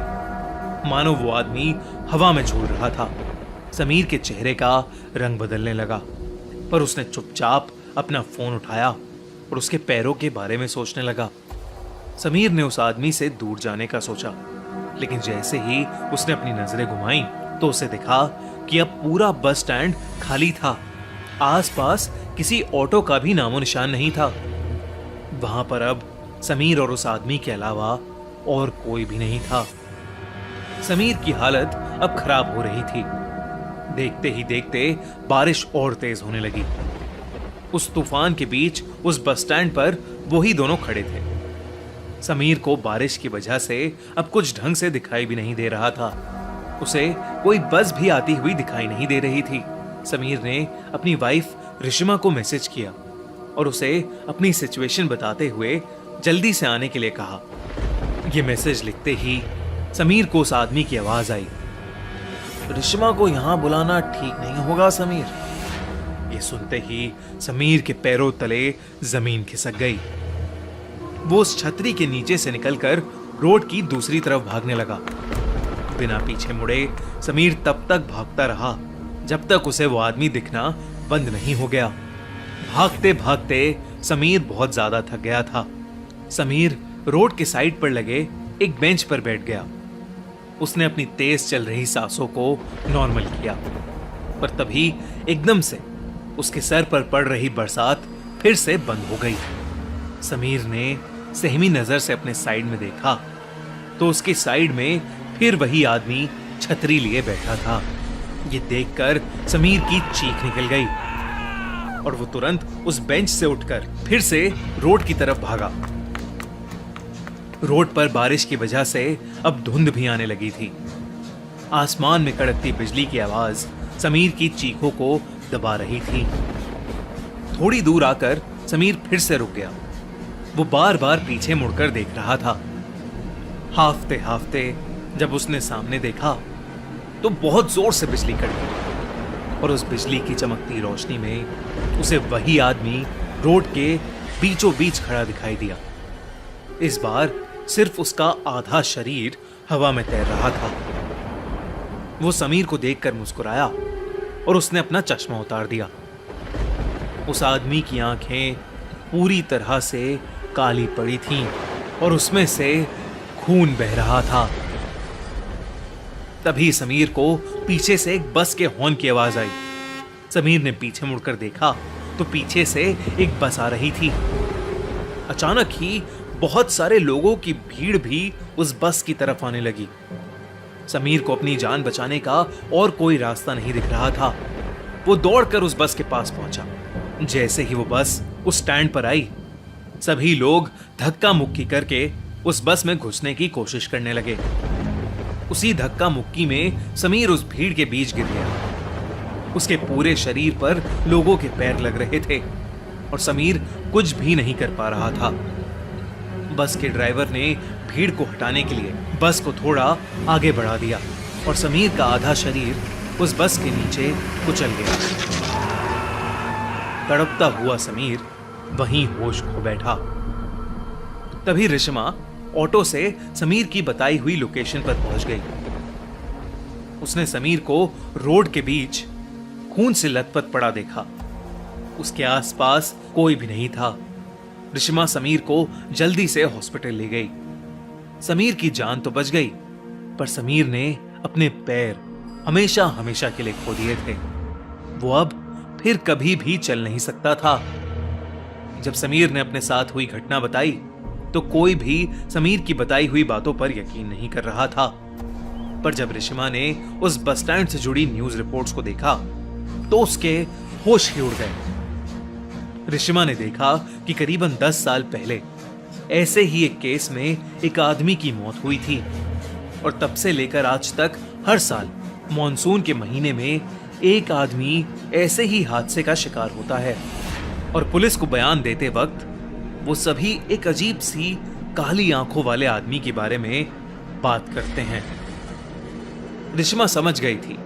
मानो वो आदमी हवा में झूल रहा था। समीर के चेहरे का रंग बदलने लगा, पर उसने चुपचाप अपना फोन उठाया और उसके पैरों के बारे में सोचने लगा। समीर ने उस आदमी से दूर जाने का सोचा, लेकिन जैसे ही उसने अपनी नजरें घुमाई तो उसे दिखा कि अब पूरा बस स्टैंड खाली था। आसपास किसी ऑटो का भी नामो निशान नहीं था। वहां पर अब समीर और उस आदमी के अलावा और कोई भी नहीं था। समीर की हालत अब खराब हो रही थी। देखते ही देखते बारिश और तेज होने लगी। उस तूफान के बीच उस बस स्टैंड पर वही दोनों खड़े थे। समीर को बारिश की वजह से अब कुछ ढंग से दिखाई भी नहीं दे रहा था। उसे कोई बस भी आती हुई दिखाई नहीं दे रही थी। समीर ने अपनी वाइफ रिशिमा को मैसेज किया और उसे अपनी सिचुएशन बताते हुए जल्दी से आने के लिए कहा। यह मैसेज लिखते ही समीर को उस आदमी की आवाज आई, रिशिमा को यहां बुलाना ठीक नहीं होगा समीर। ये सुनते ही समीर के पैरों तले जमीन खिसक गई। वो उस छतरी के नीचे से निकलकर रोड की दूसरी तरफ भागने लगा। बिना पीछे मुड़े समीर तब तक भागता रहा जब तक उसे वो आदमी दिखना बंद नहीं हो गया। भागते भागते समीर बहुत ज्यादा थक गया था। समीर रोड के साइड पर लगे एक बेंच पर बैठ गया। उसने अपनी तेज चल रही सांसों को नॉर्मल किया, पर तभी एकदम से उसके सर पर पड़ रही बरसात फिर से बंद हो गई। समीर ने सहमी नजर से अपने साइड में देखा तो उसके साइड में फिर वही आदमी छतरी लिए बैठा था। ये देखकर समीर की चीख निकल गई और वो तुरंत उस बेंच से उठकर फिर से रोड की तरफ भागा। रोड पर बारिश की वजह से अब धुंध भी आने लगी थी। आसमान में कड़कती बिजली की आवाज समीर की चीखों को दबा रही थी। थोड़ी दूर आकर समीर फिर से रुक गया। वो बार बार पीछे मुड़कर देख रहा था। हाफते हाफते जब उसने सामने देखा तो बहुत जोर से बिजली कड़की और उस बिजली की चमकती रोशनी में उसे वही आदमी रोड के बीचों बीच खड़ा दिखाई दिया। इस बार सिर्फ उसका आधा शरीर हवा में तैर रहा था। वो समीर को देखकर मुस्कुराया और उसने अपना चश्मा उतार दिया। उस आदमी की आंखें पूरी तरह से काली पड़ी थीं और उसमें से खून बह रहा था। तभी समीर को पीछे से एक बस के हॉर्न की आवाज आई। समीर ने पीछे मुड़कर देखा तो पीछे से एक बस आ रही थी। अचानक ही बहुत सारे लोगों की भीड़ भी उस बस की तरफ आने लगी। समीर को अपनी जान बचाने का और कोई रास्ता नहीं दिख रहा था। वो दौड़कर उस बस के पास पहुंचा। जैसे ही वो बस उस स्टैंड पर आई, सभी लोग धक्का मुक्की करके उस बस में घुसने की कोशिश करने लगे। उसी धक्का मुक्की में समीर उस भीड़ के बीच गिर गया। उसके पूरे शरीर पर लोगों के पैर लग रहे थे और समीर कुछ भी नहीं कर पा रहा था। बस के ड्राइवर ने भीड़ को हटाने के लिए बस को थोड़ा आगे बढ़ा दिया और समीर का आधा शरीर उस बस के नीचे कुचल गया। तड़पता हुआ समीर वहीं होश खो बैठा। तभी रिश्मा ऑटो से समीर की बताई हुई लोकेशन पर पहुंच गई। उसने समीर को रोड के बीच खून से लथपथ पड़ा देखा। उसके आसपास कोई भी नहीं था। रिश्मा समीर को जल्दी से हॉस्पिटल ले गई। समीर की जान तो बच गई, पर समीर ने अपने पैर हमेशा हमेशा के लिए खो दिए थे। वो अब फिर कभी भी चल नहीं सकता था। जब समीर ने अपने साथ हुई घटना बताई तो कोई भी समीर की बताई हुई बातों पर यकीन नहीं कर रहा था। पर जब रिश्मा ने उस बस स्टैंड से जुड़ी न्यूज रिपोर्ट्स को देखा तो उसके होश ही उड़ गए। रिश्मा ने देखा कि करीबन 10 साल पहले ऐसे ही एक केस में एक आदमी की मौत हुई थी और तब से लेकर आज तक हर साल मॉनसून के महीने में एक आदमी ऐसे ही हादसे का शिकार होता है। और पुलिस को बयान देते वक्त वो सभी एक अजीब सी काली आंखों वाले आदमी के बारे में बात करते हैं। रिश्मा समझ गई थी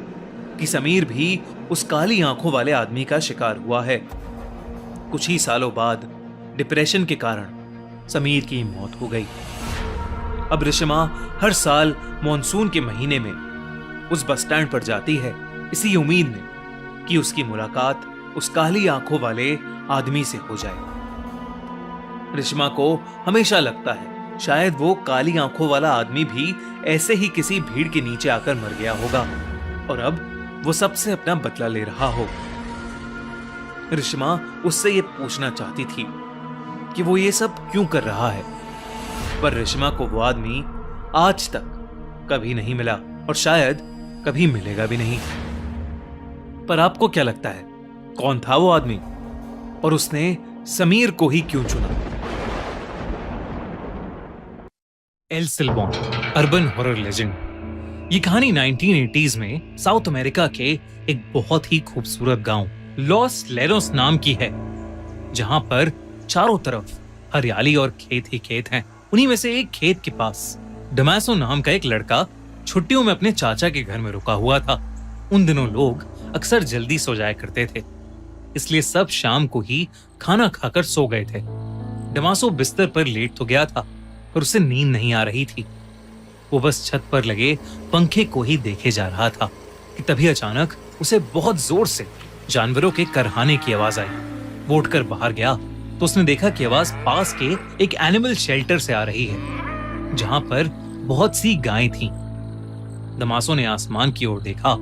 कि समीर भी उस काली आंखों वाले आदमी का शिकार हुआ है। कुछ ही सालों बाद डिप्रेशन के कारण समीर की मौत हो गई। अब रिश्मा हर साल मॉनसून के महीने में उस बस स्टैंड पर जाती है, इसी उम्मीद में कि उसकी मुलाकात उस काली आंखों वाले आदमी से हो जाए। रिश्मा को हमेशा लगता है शायद वो काली आंखों वाला आदमी भी ऐसे ही किसी भीड़ के नीचे आकर मर गया होगा और अब वो सबसे अपना बदला ले रहा हो। रिश्मा उससे ये पूछना चाहती थी कि वो ये सब क्यों कर रहा है, पर रिश्मा को वो आदमी आज तक कभी नहीं मिला और शायद कभी मिलेगा भी नहीं। पर आपको क्या लगता है, कौन था वो आदमी और उसने समीर को ही क्यों चुना? El Silbon, urban horror legend. ये कहानी 1980s में साउथ अमेरिका के एक बहुत ही खूबसूरत गांव लॉस लेरोस नाम की है, जहां पर चारों तरफ हरियाली और खेत ही खेत हैं। उन्हीं में से एक खेत के पास डमासो नाम का एक लड़का छुट्टियों में अपने चाचा के घर में रुका हुआ था। उन दिनों लोग अक्सर जल्दी सो जाया करते थे, इसलिए सब शाम को ही खाना खाकर सो गए थे। डमासो बिस्तर पर लेट तो गया था, पर उसे नींद नहीं आ रही थी। वो बस छत पर लगे पंखे को ही देखे जा रहा था कि तभी अचानक उसे बहुत जोर से जानवरों के करहाने की आवाज आई। वो उठकर बाहर गया तो उसने देखा कि आवाज पास के एक एनिमल शेल्टर से आ रही है, जहां पर बहुत सी गायें थीं। डमासो ने आसमान की ओर देखा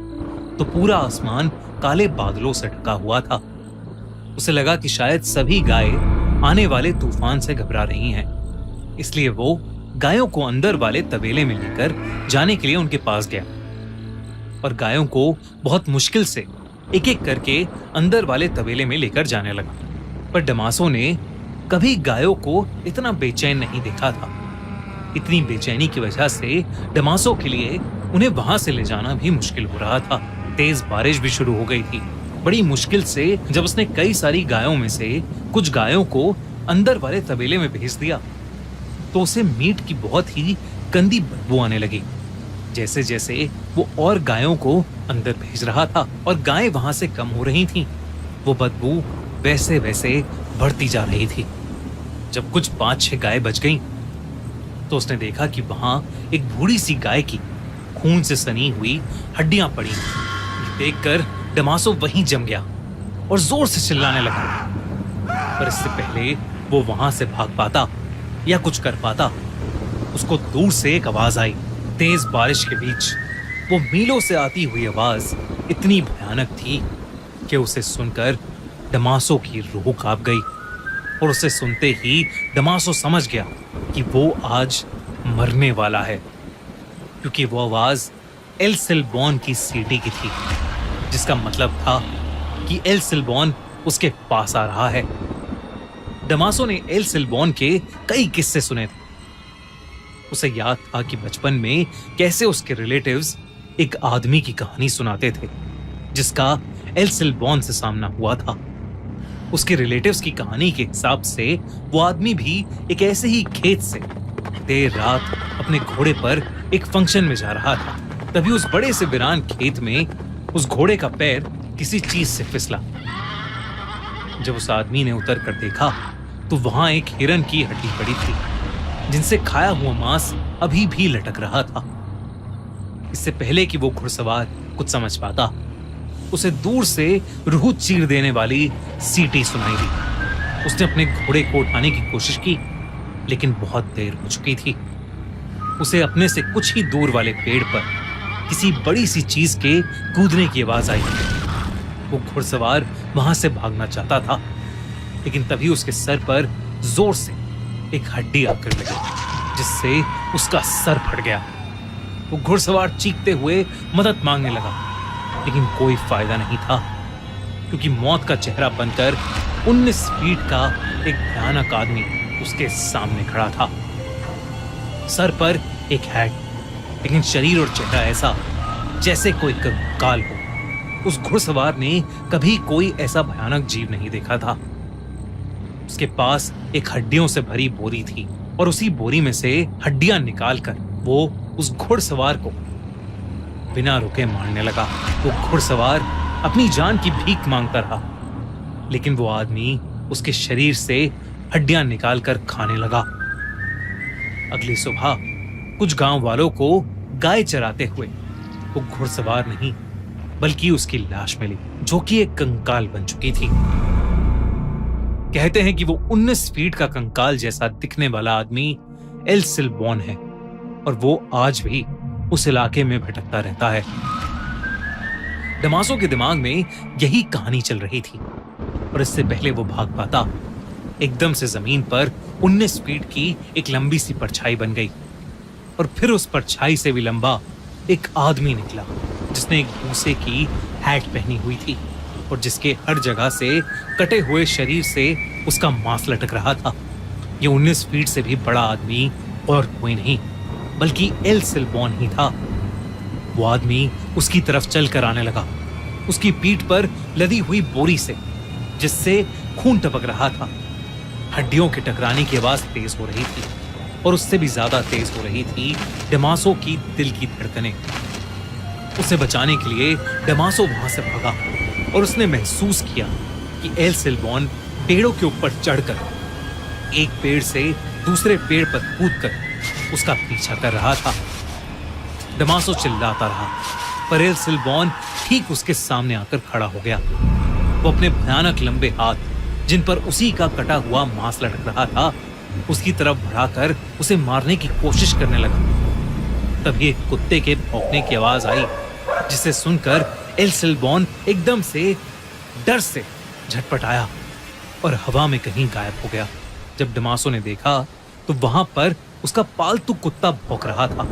तो पूरा आसमान काले बादलों से ढका हुआ था। उसे लगा कि शायद सभी गायें आने वाले तूफान से घबरा रही हैं, इसलिए वो गायों को अंदर वाले तबेले में लेकर जाने के लिए उनके पास गया और गायों को बहुत मुश्किल से एक एक करके अंदर वाले तबेले में लेकर जाने लगा। पर डमासो ने कभी गायों को इतना बेचैन नहीं देखा था। इतनी बेचैनी की वजह से डमासो के लिए उन्हें वहां से ले जाना भी मुश्किल हो रहा था। तेज बारिश भी शुरू हो गई थी। बड़ी मुश्किल से जब उसने कई सारी गायों में से कुछ गायों को अंदर वाले तबेले में भेज दिया तो उसे मीट की बहुत ही गंदी बदबू आने लगी। जैसे जैसे वो और गायों को अंदर भेज रहा था और गायें वहां से कम हो रही थीं, वो बदबू वैसे वैसे बढ़ती जा रही थी। जब कुछ 5-6 गायें बच गईं, तो उसने देखा कि वहां एक बूढ़ी सी गाय की खून से सनी हुई हड्डियां पड़ी। देखकर डमासो वहीं जम गया और जोर से चिल्लाने लगा। पर इससे पहले वो वहां से भाग पाता या कुछ कर पाता, उसको दूर से एक आवाज आई। तेज बारिश के बीच वो मीलों से आती हुई आवाज इतनी भयानक थी कि उसे सुनकर डमासो की रूह कांप गई और उसे सुनते ही डमासो समझ गया कि वो आज मरने वाला है, क्योंकि वो आवाज एल सिल्बॉन की सीटी की थी, जिसका मतलब था कि एल सिल्बॉन उसके पास आ रहा है। डमासो ने एल सिल्बॉन के कई किस्से सुने थे। उसे याद था कि बचपन में कैसे उसके रिलेटिव्स एक आदमी की कहानी सुनाते थे जिसका एल सिल्बॉन से सामना हुआ था। उसके रिलेटिव्स की कहानी के हिसाब से वो आदमी भी एक ऐसे ही खेत से देर रात अपने घोड़े पर एक फंक्शन में जा रहा था। तभी उस बड़े से वीरान खेत में उस घोड़े का पैर किसी चीज से फिसला। जब उस आदमी ने उतर कर देखा तो वहां एक हिरन की हड्डी पड़ी थी, जिनसे खाया हुआ मांस अभी भी लटक रहा था। इससे पहले कि वो घुड़सवार कुछ समझ पाता, उसे दूर से रूह चीर देने वाली सीटी सुनाई दी। उसने अपने घोड़े को उठाने की कोशिश की, लेकिन बहुत देर हो चुकी थी। उसे अपने से कुछ ही दूर वाले पेड़ पर किसी बड़ी सी चीज के कूदने की आवाज आई। वो घुड़सवार वहां से भागना चाहता था, लेकिन तभी उसके सर पर जोर से एक हड्डी आकर लगी, जिससे उसका सर फट गया। वो घुड़सवार चीखते हुए मदद मांगने लगा, लेकिन कोई फायदा नहीं था, क्योंकि मौत का चेहरा बनकर 19 फीट का एक भयानक आदमी उसके सामने खड़ा था। सर पर एक हैट, लेकिन शरीर और चेहरा ऐसा जैसे कोई कंकाल हो। उस घुड़सवार ने कभी कोई ऐसा भयानक जीव नहीं देखा था। उसके पास एक हड्डियों से भरी बोरी थी, और उसी बोरी में से हड्डियां निकालकर वो उस घुड़सवार को बिना रुके मारने लगा। वो घुड़सवार अपनी जान की भीख मांगता रहा, लेकिन वो आदमी उसके शरीर से हड्डियां निकालकर खाने लगा। अगली सुबह कुछ गांव वालों को गाय चराते हुए वो घुड़सवार नहीं बल्कि उसकी लाश मिली, जो कि एक कंकाल बन चुकी थी। कहते हैं कि वो 19 फीट का कंकाल जैसा दिखने वाला आदमी एल सिल्बॉन है, और वो आज भी उस इलाके में भटकता रहता है। डमासो के दिमाग में यही कहानी चल रही थी, और इससे पहले वो भाग पाता, एकदम से जमीन पर 19 फीट की एक लंबी सी परछाई बन गई, और फिर उस परछाई से भी लंबा एक आदमी निकला, जिसने एक भूसे की हैट पहनी हुई थी, और जिसके हर जगह से कटे हुए शरीर से उसका मांस लटक रहा था। ये 19 फीट से भी बड़ा आदमी और कोई नहीं बल्कि एल सिल्बॉन ही था। वो आदमी उसकी तरफ चलकर आने लगा, उसकी पीठ पर लदी हुई बोरी से, जिससे खून टपक रहा था। हड्डियों के टकराने की आवाज तेज हो रही थी, और उससे भी ज्यादा तेज हो रही थी डमासो की दिल की धड़कनें। उसे बचाने के लिए डमासो वहां से भागा, और उसने महसूस किया कि एल सिल्बॉन पेड़ों के ऊपर चढ़कर एक पेड़ से दूसरे पेड़ पर कूदकर उसका पीछा कर रहा था। डमासो चिल्लाता रहा, पर एल सिल्बॉन ठीक उसके सामने आकर खड़ा हो गया। वो अपने भयानक लंबे हाथ, जिन पर उसी का कटा हुआ मांस लटक रहा था, उसकी तरफ बढ़ाकर उसे मारने की कोशिश करने लगा। तभी एक कुत्ते के भौंकने की आवाज आई, जिसे सुनकर एल सिल्बॉन एकदम से डर से झटपटाया और हवा में कहीं गायब हो गया। जब डमासो ने देखा तो वहां पर उसका पालतू कुत्ता भौंक रहा था,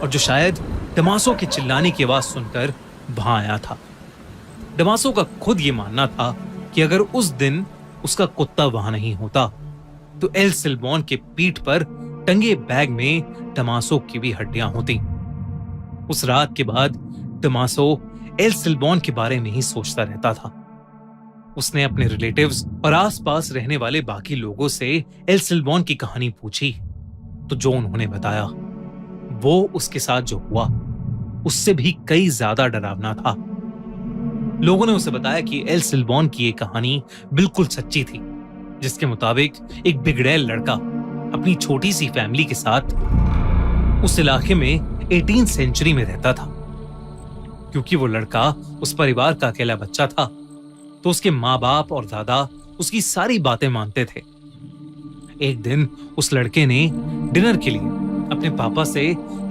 और जो शायद डमासो के चिल्लाने की आवाज सुनकर वहां आया था। डमासो का खुद ये मानना था कि अगर उस दिन उसका कुत्ता वहां नहीं होता तो एल सिल्बॉन के पीठ पर टंगे बैग में डमासो की भी हड्डियां होती। उस रात के बाद डमासो एल सिल्बॉन के बारे में ही सोचता रहता था। उसने अपने रिलेटिव्स और आसपास रहने वाले बाकी लोगों से एल सिल्बॉन की कहानी पूछी, तो जो उन्होंने बताया वो उसके साथ जो हुआ उससे भी कई ज्यादा डरावना था। लोगों ने उसे बताया कि एल सिल्बॉन की ये कहानी बिल्कुल सच्ची थी, जिसके मुताबिक एक बिगड़ैल लड़का अपनी छोटी सी फैमिली के साथ उस इलाके में 18th सेंचुरी में रहता था। क्योंकि वो लड़का उस परिवार का अकेला बच्चा था, तो उसके माँ बाप और दादा उसकी सारी बातें मानते थे। एक दिन उस लड़के ने डिनर के लिए अपने पापा से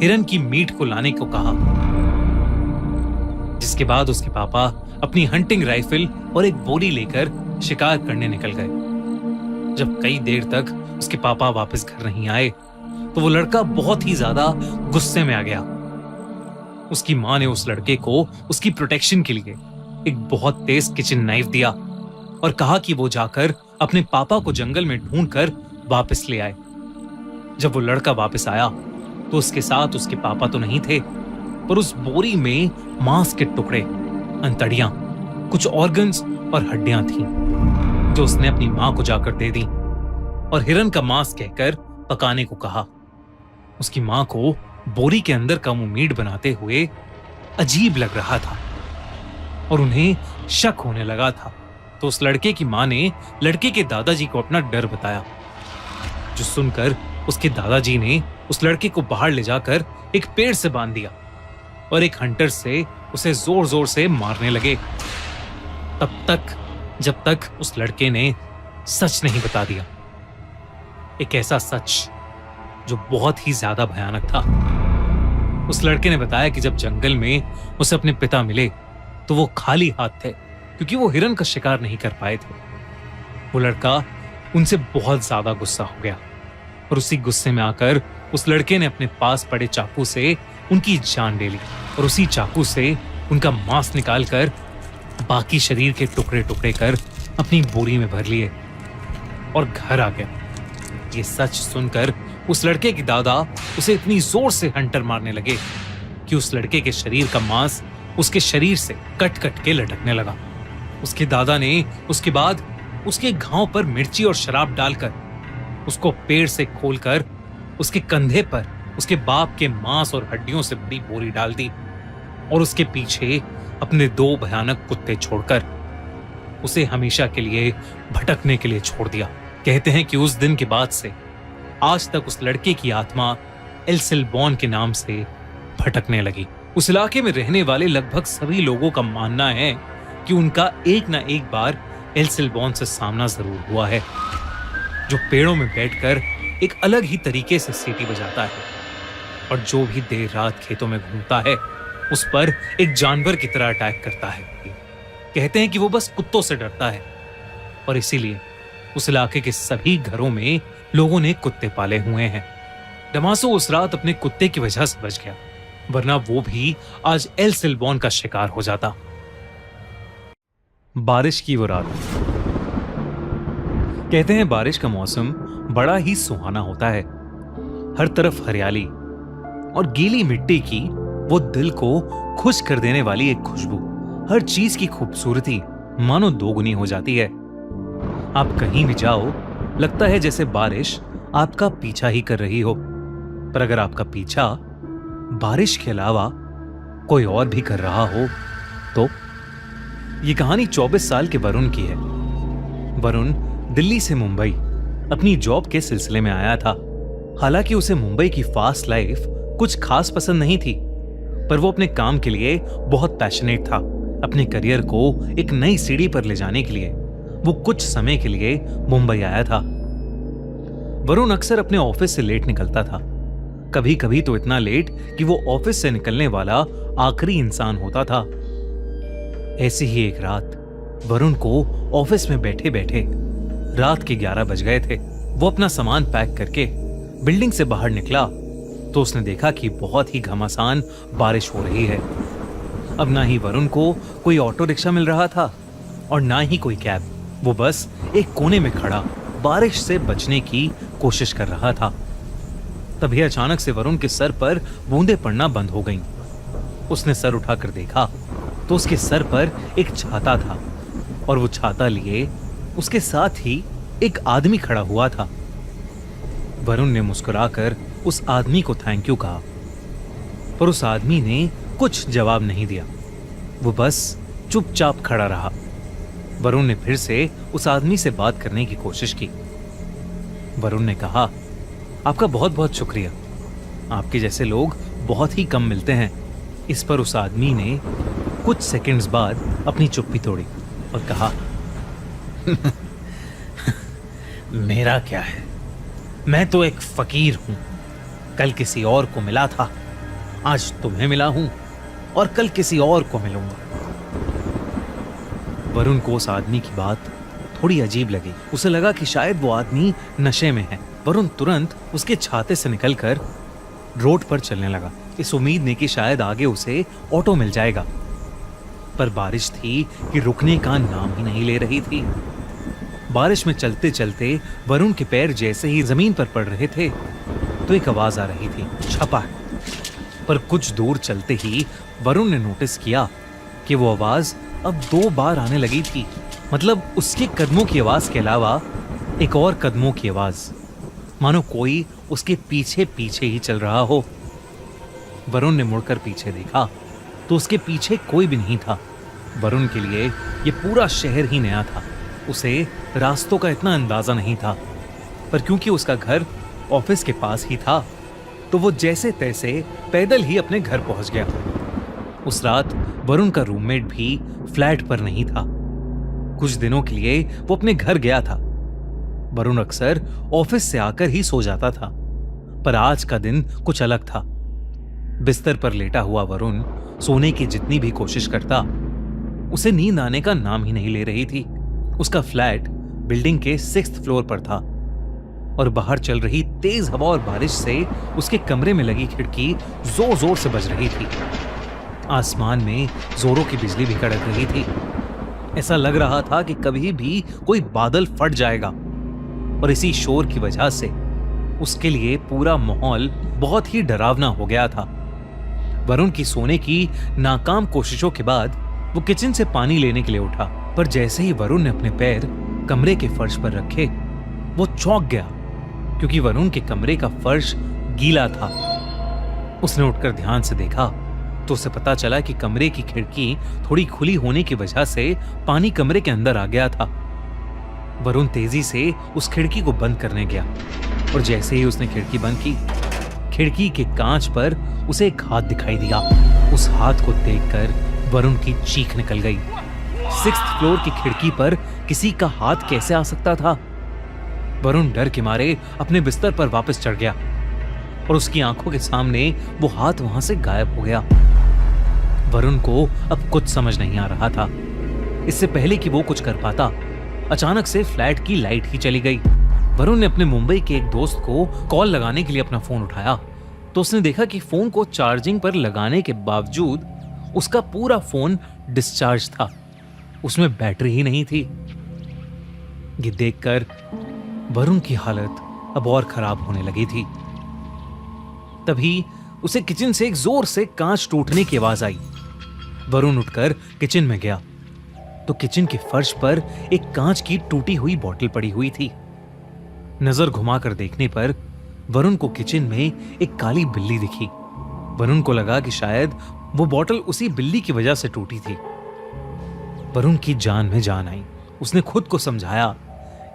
हिरन की मीट को लाने को कहा, जिसके बाद उसके पापा अपनी हंटिंग राइफल और एक बोरी लेकर शिकार करने निकल गए। जब कई देर तक उसके पापा वापस घर नहीं आए तो वो लड़का बहुत ही ज्यादा गुस्से में आ गया। उसकी माँ ने उस लड़के को उसकी प्रोटेक्शन के लिए एक बहुत तेज किचन नाइफ दिया और कहा कि वो जाकर अपने पापा को जंगल में ढूंढकर वापस ले आए। जब वो लड़का वापस आया तो उसके साथ उसके पापा तो नहीं थे, पर उस बोरी में मांस के टुकड़े, अंतड़ियां, कुछ ऑर्गन्स और हड्डियां थीं, जो उसने अपनी मां को जाकर दे दी और हिरन का मांस कहकर पकाने को कहा। उसकी मां को बोरी के अंदर का वो मीट बनाते हुए अजीब लग रहा था, और उन्हें शक होने लगा था। तो उस लड़के की माँ ने लड़के के दादाजी को अपना डर बताया, जो सुनकर उसके दादाजी ने उस लड़के को बाहर ले जाकर एक पेड़ से बांध दिया और एक हंटर से उसे जोर जोर से मारने लगे, तब तक जब तक उस लड़के ने सच नहीं बता दिया। एक ऐसा सच जो बहुत ही ज्यादा भयानक था। उस लड़के ने बताया कि जब जंगल में उसे अपने पिता मिले तो वो खाली हाथ थे, क्योंकि वो हिरन का शिकार नहीं कर पाए थे। वो लड़का उनसे बहुत ज्यादा गुस्सा हो गया और उसी गुस्से में आकर उस लड़के ने अपने पास पड़े चाकू से उनकी जान ले ली और उसी चाकू से उनका मांस निकालकर बाकी शरीर के टुकड़े टुकड़े कर अपनी बोरी में भर लिए और घर आ गया। ये सच सुनकर उस लड़के के दादा उसे इतनी जोर से हंटर मारने लगे कि उस लड़के के शरीर का मांस उसके शरीर से कट कट के लटकने लगा। उसके दादा ने उसके बाद उसके घाव पर मिर्ची और शराब डालकर उसको पेड़ से खोलकर उसके कंधे पर उसके बाप के मांस और हड्डियों से भरी बोरी डाल दी और उसके पीछे अपने 2 भयानक कुत्ते छोड़कर उसे हमेशा के लिए भटकने के लिए छोड़ दिया। कहते हैं कि उस दिन के बाद से आज तक उस लड़के की आत्मा एल्सिलबॉन के नाम से भटकने लगी। उस इलाके में रहने वाले लगभग सभी लोगों का मानना है कि उनका एक ना एक बार एल्सिलबॉन से सामना जरूर हुआ है, जो पेड़ों में बैठकर एक अलग ही तरीके से सीटी बजाता है और जो भी देर रात खेतों में घूमता है उस पर एक जानवर की तरह अटैक करता है। कहते हैं कि वो बस कुत्तों से डरता है और इसीलिए उस इलाके के सभी घरों में लोगों ने कुत्ते पाले हुए हैं। डमासो उस रात अपने कुत्ते की वजह से बच गया, वरना वो भी आज एल्सिलबॉन का शिकार हो जाता। बारिश की वो रात। कहते हैं बारिश का मौसम बड़ा ही सुहाना होता है। हर तरफ हरियाली और गीली मिट्टी की वो दिल को खुश कर देने वाली एक खुशबू, हर चीज की खूबसूरती मानो दोगुनी हो जाती है। आप कहीं भी जाओ लगता है जैसे बारिश आपका पीछा ही कर रही हो, पर अगर आपका पीछा बारिश के अलावा कोई और भी कर रहा हो तो। ये कहानी 24 साल के वरुण की है। वरुण दिल्ली से मुंबई अपनी जॉब के सिलसिले में आया था। हालांकि उसे मुंबई की फास्ट लाइफ कुछ खास पसंद नहीं थी, पर वो अपने काम के लिए बहुत पैशनेट था। अपने करियर को एक नई सीढ़ी पर ले जाने के लिए वो कुछ समय के लिए मुंबई आया था। वरुण अक्सर अपने ऑफिस से लेट निकलता था, कभी कभी तो इतना लेट कि वो ऑफिस से निकलने वाला आखिरी इंसान होता था। ऐसी ही एक रात वरुण को ऑफिस में बैठे बैठे रात के 11 बज गए थे। वो अपना सामान पैक करके बिल्डिंग से बाहर निकला तो उसने देखा कि बहुत ही घमासान बारिश हो रही है। अब ना ही वरुण को कोई ऑटो रिक्शा मिल रहा था और ना ही कोई कैब। वो बस एक कोने में खड़ा बारिश से बचने की कोशिश कर रहा था। तभी अचानक से वरुण के सर पर बूंदें पड़ना बंद हो गईं। उसने सर उठाकर देखा तो उसके सर पर एक छाता था और वो छाता लिए उसके साथ ही एक आदमी खड़ा हुआ था। वरुण ने मुस्कुराकर उस आदमी को थैंक यू कहा, पर उस आदमी ने कुछ जवाब नहीं दिया। वो बस चुपचाप खड़ा रहा। वरुण ने फिर से उस आदमी से बात करने की कोशिश की। वरुण ने कहा, आपका बहुत बहुत शुक्रिया, आपके जैसे लोग बहुत ही कम मिलते हैं। इस पर उस आदमी ने कुछ सेकंड्स बाद अपनी चुप्पी तोड़ी और कहा, मेरा क्या है, मैं तो एक फकीर हूं। कल किसी और को मिला था, आज तुम्हें मिला हूं और कल किसी और को मिलूंगा। वरुण को उस आदमी की बात थोड़ी अजीब लगी। उसे लगा कि शायद वो आदमी नशे में है। वरुण तुरंत उसके छाते से निकलकर रोड पर चलने लगा, इस उम्मीद में कि शायद आगे उसे ऑटो मिल जाएगा। पर बारिश थी कि रुकने का नाम ही नहीं ले रही थी। बारिश में चलते चलते वरुण के पैर जैसे ही जमीन पर पड़ रहे थे तो एक आवाज आ रही थी, छपा। पर कुछ दूर चलते ही वरुण ने नोटिस किया कि वो आवाज अब 2 बार आने लगी थी। मतलब उसके कदमों की आवाज के अलावा एक और कदमों की आवाज, मानो कोई उसके पीछे पीछे ही चल रहा हो। वरुण ने मुड़कर पीछे देखा तो उसके पीछे कोई भी नहीं था। वरुण के लिए ये पूरा शहर ही नया था। उसे रास्तों का इतना अंदाजा नहीं था, पर क्योंकि उसका घर ऑफिस के पास ही था तो वो जैसे तैसे पैदल ही अपने घर पहुंच गया। उस रात वरुण का रूममेट भी फ्लैट पर नहीं था। कुछ दिनों के लिए वो अपने घर गया था। वरुण अक्सर ऑफिस से आकर ही सो जाता था, पर आज का दिन कुछ अलग था। बिस्तर पर लेटा हुआ वरुण सोने की जितनी भी कोशिश करता, उसे नींद आने का नाम ही नहीं ले रही थी। उसका फ्लैट बिल्डिंग के 6th फ्लोर पर था और बाहर चल रही तेज हवा और बारिश से उसके कमरे में लगी खिड़की जोर जोर से बज रही थी। आसमान में जोरों की बिजली भी कड़क रही थी। ऐसा लग रहा था कि कभी भी कोई बादल फट जाएगा, और इसी शोर की वजह से उसके लिए पूरा माहौल बहुत ही डरावना हो गया था। वरुण की सोने की नाकाम कोशिशों के बाद वो किचन से पानी लेने के लिए उठा, पर जैसे ही वरुण ने अपने पैर कमरे के फर्श पर रखे, वो चौंक गया क्योंकि वरुण के कमरे का फर्श गीला था। उसने उठकर ध्यान से देखा तो उसे पता चला कि कमरे की खिड़की थोड़ी खुली होने की वजह से पानी कमरे के अंदर आ गया था। वरुण तेजी से उस खिड़की को बंद करने गया, और जैसे ही उसने खिड़की बंद की, खिड़की के कांच पर उसे एक हाथ दिखाई दिया। उस हाथ को देखकर वरुण की चीख निकल गई। 6th फ्लोर की खिड़की पर किसी का हाथ कैसे आ सकता था? वरुण डर के मारे अपने बिस्तर पर वापस चढ़ गया, और उसकी आंखों के सामने वो हाथ वहां से गायब हो गया। वरुण को अब कुछ समझ नहीं आ रहा था। इससे पहले कि वो कुछ कर पाता, अचानक से फ्लैट की लाइट ही चली गई। वरुण ने अपने मुंबई के एक दोस्त को कॉल लगाने के लिए अपना फोन उठाया तो उसने देखा कि फोन को चार्जिंग पर लगाने के बावजूद उसका पूरा फोन डिस्चार्ज था। उसमें बैटरी ही नहीं थी। ये देखकर वरुण की हालत अब और खराब होने लगी थी। तभी उसे किचन से एक जोर से कांच टूटने की आवाज आई। वरुण उठकर किचन में गया तो किचन के फर्श पर एक कांच की टूटी हुई बोतल पड़ी हुई थी। नजर घुमाकर देखने पर वरुण को किचन में एक काली बिल्ली दिखी। वरुण को लगा कि शायद वो बोतल उसी बिल्ली की वजह से टूटी थी। वरुण की जान में जान आई। उसने खुद को समझाया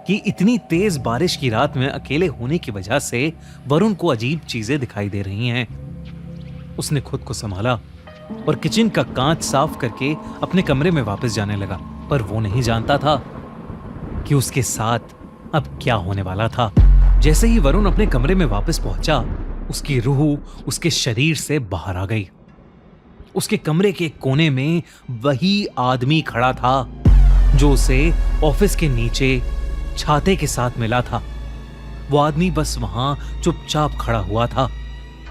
कि इतनी तेज बारिश की रात में अकेले होने की वजह से वरुण को अजीब चीजें दिखाई दे रही हैं। उसने खुद को संभाला और किचन का कांच साफ करके अपने कमरे में वापस जाने लगा, पर वो नहीं जानता था कि उसके साथ अब क्या होने वाला था। जैसे ही वरुण अपने कमरे में वापस पहुंचा, उसकी रूह उसके शरीर से बाहर आ गई। उसके कमरे के कोने में वही आदमी खड़ा था जो उसे ऑफिस के नीचे छाते के साथ मिला था। वो आदमी बस वहां चुपचाप खड़ा हुआ था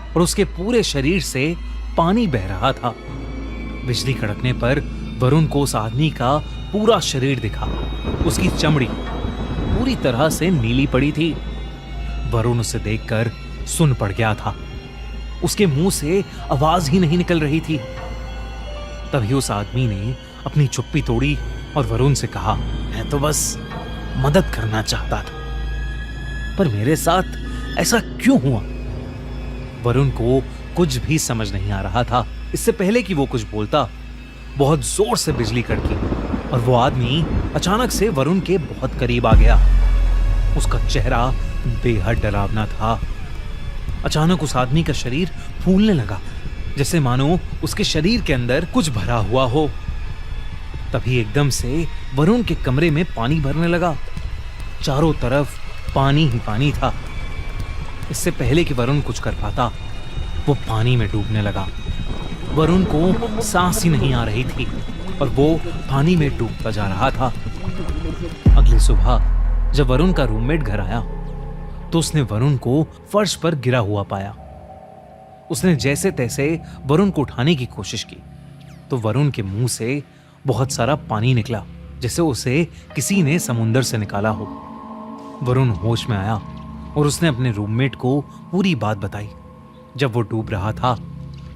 और उसके पूरे शरीर से पानी बह रहा था। बिजली कड़कने पर वरुण को उस आदमी का पूरा शरीर दिखा। उसकी चमड़ी पूरी तरह से नीली पड़ी थी। वरुण उसे देखकर सुन पड़ गया था। उसके मुंह से आवाज ही नहीं निकल रही थी। तभी उस आदमी ने अपनी चुप्पी तोड़ी और वरुण से कहा, मैं तो बस मदद करना चाहता था, पर मेरे साथ ऐसा क्यों हुआ? वरुण को कुछ भी समझ नहीं आ रहा था। इससे पहले कि वो कुछ बोलता, बहुत जोर से बिजली कड़की और वो आदमी अचानक से वरुण के बहुत करीब आ गया। उसका चेहरा बेहद डरावना था। अचानक उस आदमी का शरीर फूलने लगा, जैसे मानो उसके शरीर के अंदर कुछ भरा हुआ हो। तभी एकदम से वरुण के कमरे में पानी भरने लगा। चारों तरफ पानी ही पानी था। इससे पहले कि वरुण कुछ कर पाता, वो पानी में डूबने लगा। वरुण को सांस ही नहीं आ रही थी और वो पानी में डूबता जा रहा था। अगली सुबह जब वरुण का रूममेट घर आया तो उसने वरुण को फर्श पर गिरा हुआ पाया। उसने जैसे तैसे वरुण को उठाने की कोशिश की तो वरुण के मुंह से बहुत सारा पानी निकला, जैसे उसे किसी ने समुंदर से निकाला हो। वरुण होश में आया और उसने अपने रूममेट को पूरी बात बताई। जब वो डूब रहा था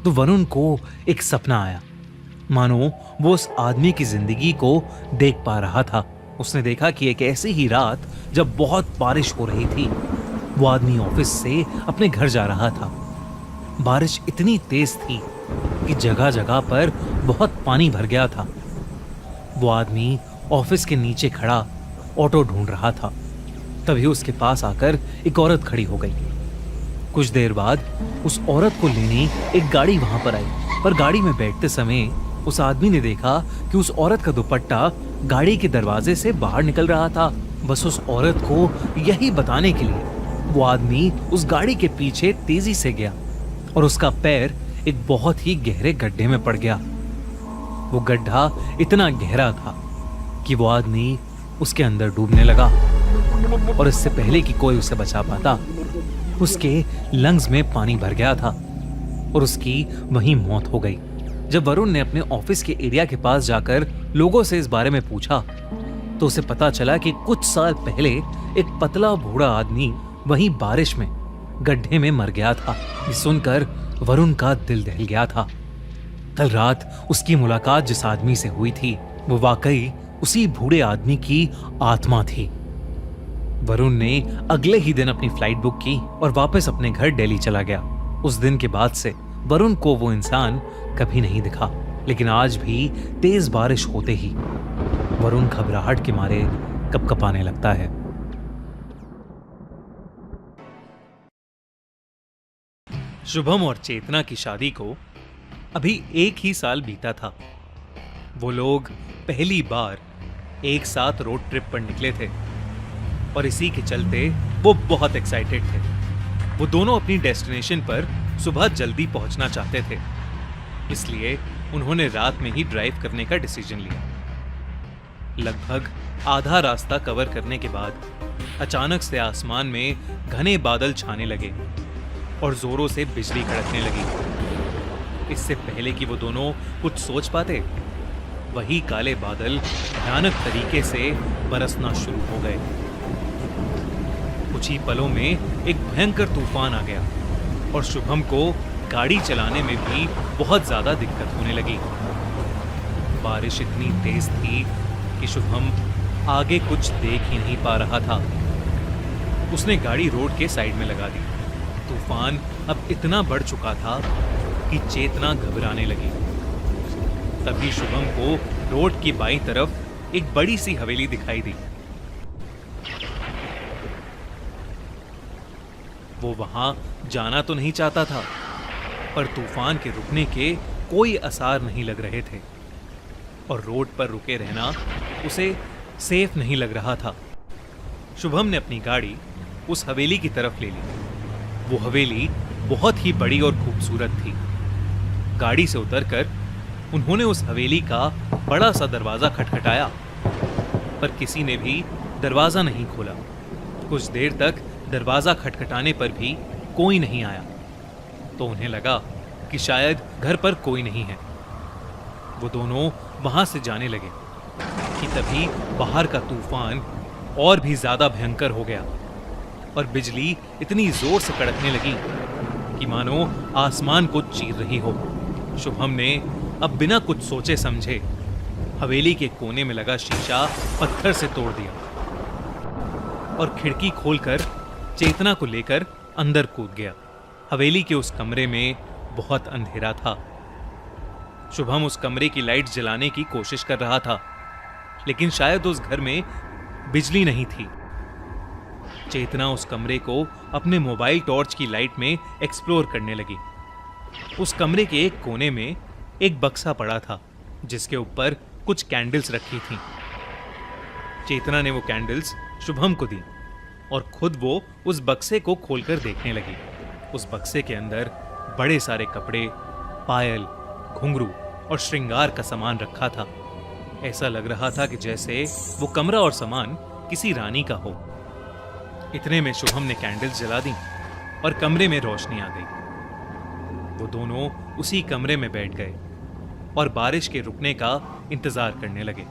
तो वरुण को एक सपना आया, मानो वो उस आदमी की जिंदगी को देख पा रहा था। उसने देखा कि एक ऐसी ही रात जब बहुत बारिश हो रही थी, वो आदमी ऑफिस से अपने घर जा रहा था। बारिश इतनी तेज थी कि जगह जगह पर बहुत पानी भर गया था। वो आदमी ऑफिस के नीचे खड़ा ऑटो ढूंढ रहा था। तभी उसके पास आकर एक औरत खड़ी हो गई। कुछ देर बाद उस औरत को लेने एक गाड़ी वहां पर आई, पर गाड़ी में बैठते समय उस आदमी ने देखा कि उस औरत का दुपट्टा गाड़ी के दरवाजे से बाहर निकल रहा था। बस उस औरत को यही बताने के लिए वो आदमी उस गाड़ी के पीछे तेजी से गया और उसका पैर एक बहुत ही गहरे गड्ढे में पड़ गया। वो गड्ढा इतना गहरा था कि वो आदमी उसके अंदर डूबने लगा और इससे पहले कि कोई उसे बचा पाता, उसके लंग्स में पानी भर गया था और उसकी वहीं मौत हो गई। जब वरुण ने अपने ऑफिस के एरिया के पास जाकर लोगों से इस बारे में पूछा तो उसे पता चला कि कुछ साल पहले एक पतला बूढ़ा आदमी वहीं बारिश में गड्ढे में मर गया था। ये सुनकर वरुण का दिल दहल गया था। कल रात उसकी मुलाकात जिस आदमी से हुई थी वो वाकई उसी बूढ़े आदमी की आत्मा थी। वरुण ने अगले ही दिन अपनी फ्लाइट बुक की और वापस अपने घर दिल्ली चला गया। उस दिन के बाद से वरुण को वो इंसान कभी नहीं दिखा, लेकिन आज भी तेज बारिश होते ही वरुण घबराहट के मारे कपकपाने लगता है। शुभम और चेतना की शादी को अभी 1 ही साल बीता था। वो लोग पहली बार एक साथ रोड ट्रिप पर निकले थे और इसी के चलते वो बहुत एक्साइटेड थे। वो दोनों अपनी डेस्टिनेशन पर सुबह जल्दी पहुंचना चाहते थे, इसलिए उन्होंने रात में ही ड्राइव करने का डिसीजन लिया। लगभग आधा रास्ता कवर करने के बाद अचानक से आसमान में घने बादल छाने लगे और जोरों से बिजली कड़कने लगी। इससे पहले कि वो दोनों कुछ सोच पाते, वही काले बादल भयानक तरीके से बरसना शुरू हो गए। कुछ ही पलों में एक भयंकर तूफान आ गया और शुभम को गाड़ी चलाने में भी बहुत ज्यादा दिक्कत होने लगी। बारिश इतनी तेज थी कि शुभम आगे कुछ देख ही नहीं पा रहा था। उसने गाड़ी रोड के साइड में लगा दी। तूफान अब इतना बढ़ चुका था कि चेतना घबराने लगी। तभी शुभम को रोड की बाईं तरफ एक बड़ी सी हवेली दिखाई दी। वो वहां जाना तो नहीं चाहता था, पर तूफान के रुकने के कोई आसार नहीं लग रहे थे और रोड पर रुके रहना उसे सेफ नहीं लग रहा था। शुभम ने अपनी गाड़ी उस हवेली की तरफ ले ली। वो हवेली बहुत ही बड़ी और खूबसूरत थी। गाड़ी से उतरकर उन्होंने उस हवेली का बड़ा सा दरवाजा खटखटाया, पर किसी ने भी दरवाजा नहीं खोला। कुछ देर तक दरवाजा खटखटाने पर भी कोई नहीं आया, तो उन्हें लगा कि शायद घर पर कोई नहीं है। वो दोनों वहां से जाने लगे कि तभी बाहर का तूफान और भी ज्यादा भयंकर हो गया और बिजली इतनी जोर से कड़कने लगी कि मानो आसमान को चीर रही हो। शुभम ने अब बिना कुछ सोचे समझे हवेली के कोने में लगा शीशा पत्थर से तोड़ दिया और खिड़की खोलकर चेतना को लेकर अंदर कूद गया। हवेली के उस कमरे में बहुत अंधेरा था। शुभम उस कमरे की लाइट जलाने की कोशिश कर रहा था, लेकिन शायद उस घर में बिजली नहीं थी। चेतना उस कमरे को अपने मोबाइल टॉर्च की लाइट में एक्सप्लोर करने लगी। उस कमरे के एक कोने में एक बक्सा पड़ा था जिसके ऊपर कुछ कैंडल्स रखी थीं। चेतना ने वो कैंडल्स शुभम को दी और खुद वो उस बक्से को खोलकर देखने लगी। उस बक्से के अंदर बड़े सारे कपड़े, पायल, घुंघरू और श्रृंगार का सामान रखा था। ऐसा लग रहा था कि जैसे वो कमरा और सामान किसी रानी का हो। इतने में शुभम ने कैंडल्स जला दी और कमरे में रोशनी आ गई। वो दोनों उसी कमरे में बैठ गए और बारिश के रुकने का इंतजार करने लगे।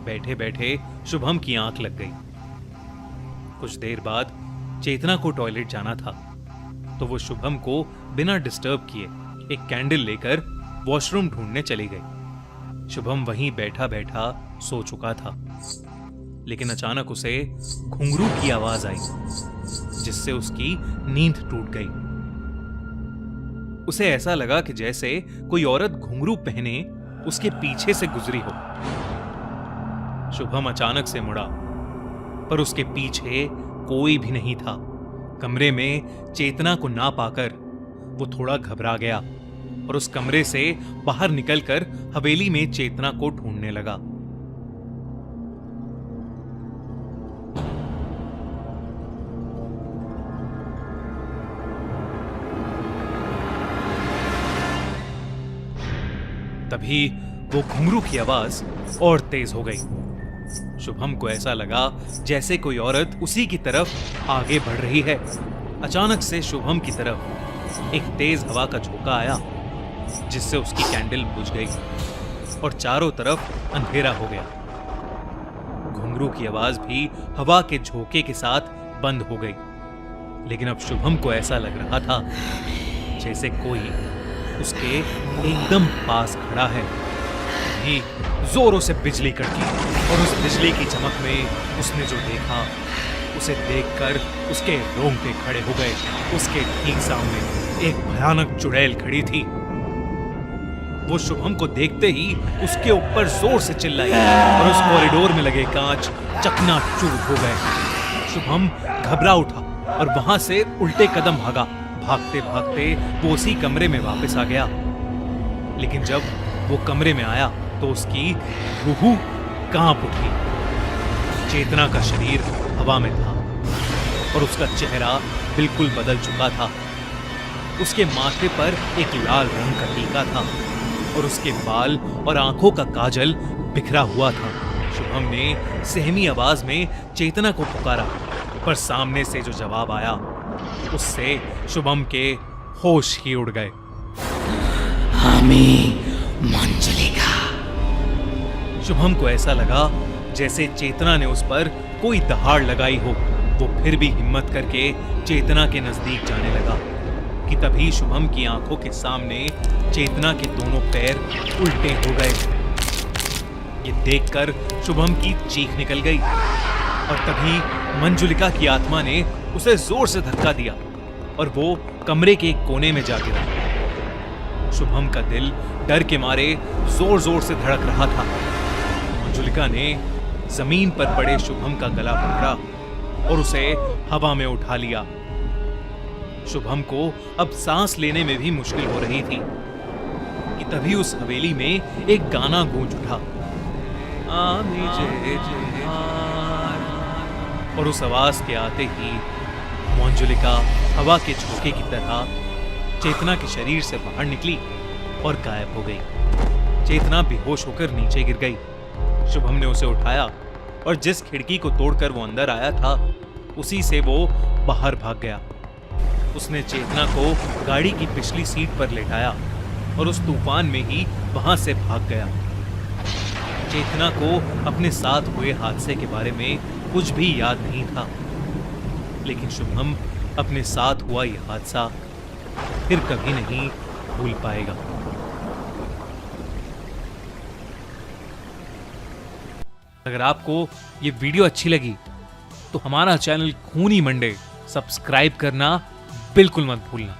बैठे बैठे शुभम की आंख लग गई। कुछ देर बाद चेतना को टॉयलेट जाना था, तो वो शुभम को बिना डिस्टर्ब किए एक कैंडल लेकर वॉशरूम ढूंढने चली गई। शुभम वहीं बैठा बैठा सो चुका था, लेकिन अचानक उसे घुंघरू की आवाज आई जिससे उसकी नींद टूट गई। उसे ऐसा लगा कि जैसे कोई औरत घुंघरू पहने उसके पीछे से गुजरी हो। शुभम अचानक से मुड़ा, पर उसके पीछे कोई भी नहीं था। कमरे में चेतना को ना पाकर वो थोड़ा घबरा गया और उस कमरे से बाहर निकलकर हवेली में चेतना को ढूंढने लगा। तभी वो घुंघरू की आवाज और तेज हो गई। शुभम को ऐसा लगा जैसे कोई औरत उसी की तरफ आगे बढ़ रही है। अचानक से शुभम की तरफ एक तेज हवा का झोंका आया, जिससे उसकी कैंडल बुझ गई और चारों तरफ अंधेरा हो गया। घुंघरू की आवाज भी हवा के झोंके के साथ बंद हो गई, लेकिन अब शुभम को ऐसा लग रहा था जैसे कोई उसके एकदम पास खड़ा है। ही जोरों से बिजली कड़की और उस बिजली की चमक में उसने जो देखा, उसे देखकर उसके रोंगटे खड़े हो गए। उसके ठीक सामने एक भयानक चुड़ैल खड़ी थी। वो शुभम को देखते ही उसके ऊपर जोर से चिल्लाई और उस कॉरिडोर में लगे कांच चकनाचूर हो गए। शुभम घबरा उठा और वहां से उल्टे कदम भागा। भागते भागते वो उसी कमरे में वापस आ गया, लेकिन जब वो कमरे में आया तो उसकी रूह कांप उठी। चेतना का शरीर हवा में था और उसका चेहरा बिल्कुल बदल चुका था। उसके माथे पर एक लाल रंग का टीका था और उसके बाल और आंखों का काजल बिखरा हुआ था। शुभम ने सहमी आवाज में चेतना को पुकारा, पर सामने से जो जवाब आया उससे शुभम के होश ही उड़ गए। शुभम को ऐसा लगा जैसे चेतना ने उस पर कोई दहाड़ लगाई हो। वो फिर भी हिम्मत करके चेतना के नजदीक जाने लगा कि तभी शुभम की आंखों के सामने चेतना के दोनों पैर उल्टे हो गए। ये देखकर शुभम की चीख निकल गई और तभी मंजुलिका की आत्मा ने उसे जोर से धक्का दिया और वो कमरे के एक कोने में जा गिरा। शुभम का दिल डर के मारे जोर जोर से धड़क रहा था। मंजुलिका ने जमीन पर पड़े शुभम का गला पकड़ा और उसे हवा में उठा लिया। शुभम को अब सांस लेने में भी मुश्किल हो रही थी कि तभी उस हवेली में एक गाना गूंज उठा, और उस आवाज के आते ही मंजुलिका हवा के झोंके की तरह चेतना के शरीर से बाहर निकली और गायब हो गई। चेतना बेहोश होकर नीचे गिर गई। शुभम ने उसे उठाया और जिस खिड़की को तोड़कर वो अंदर आया था उसी से वो बाहर भाग गया। उसने चेतना को गाड़ी की पिछली सीट पर लेटाया और उस तूफान में ही वहां से भाग गया। चेतना को अपने साथ हुए हादसे के बारे में कुछ भी याद नहीं था, लेकिन शुभम अपने साथ हुआ यह हादसा फिर कभी नहीं भूल पाएगा। अगर आपको ये वीडियो अच्छी लगी तो हमारा चैनल खूनी मंडे सब्सक्राइब करना बिल्कुल मत भूलना।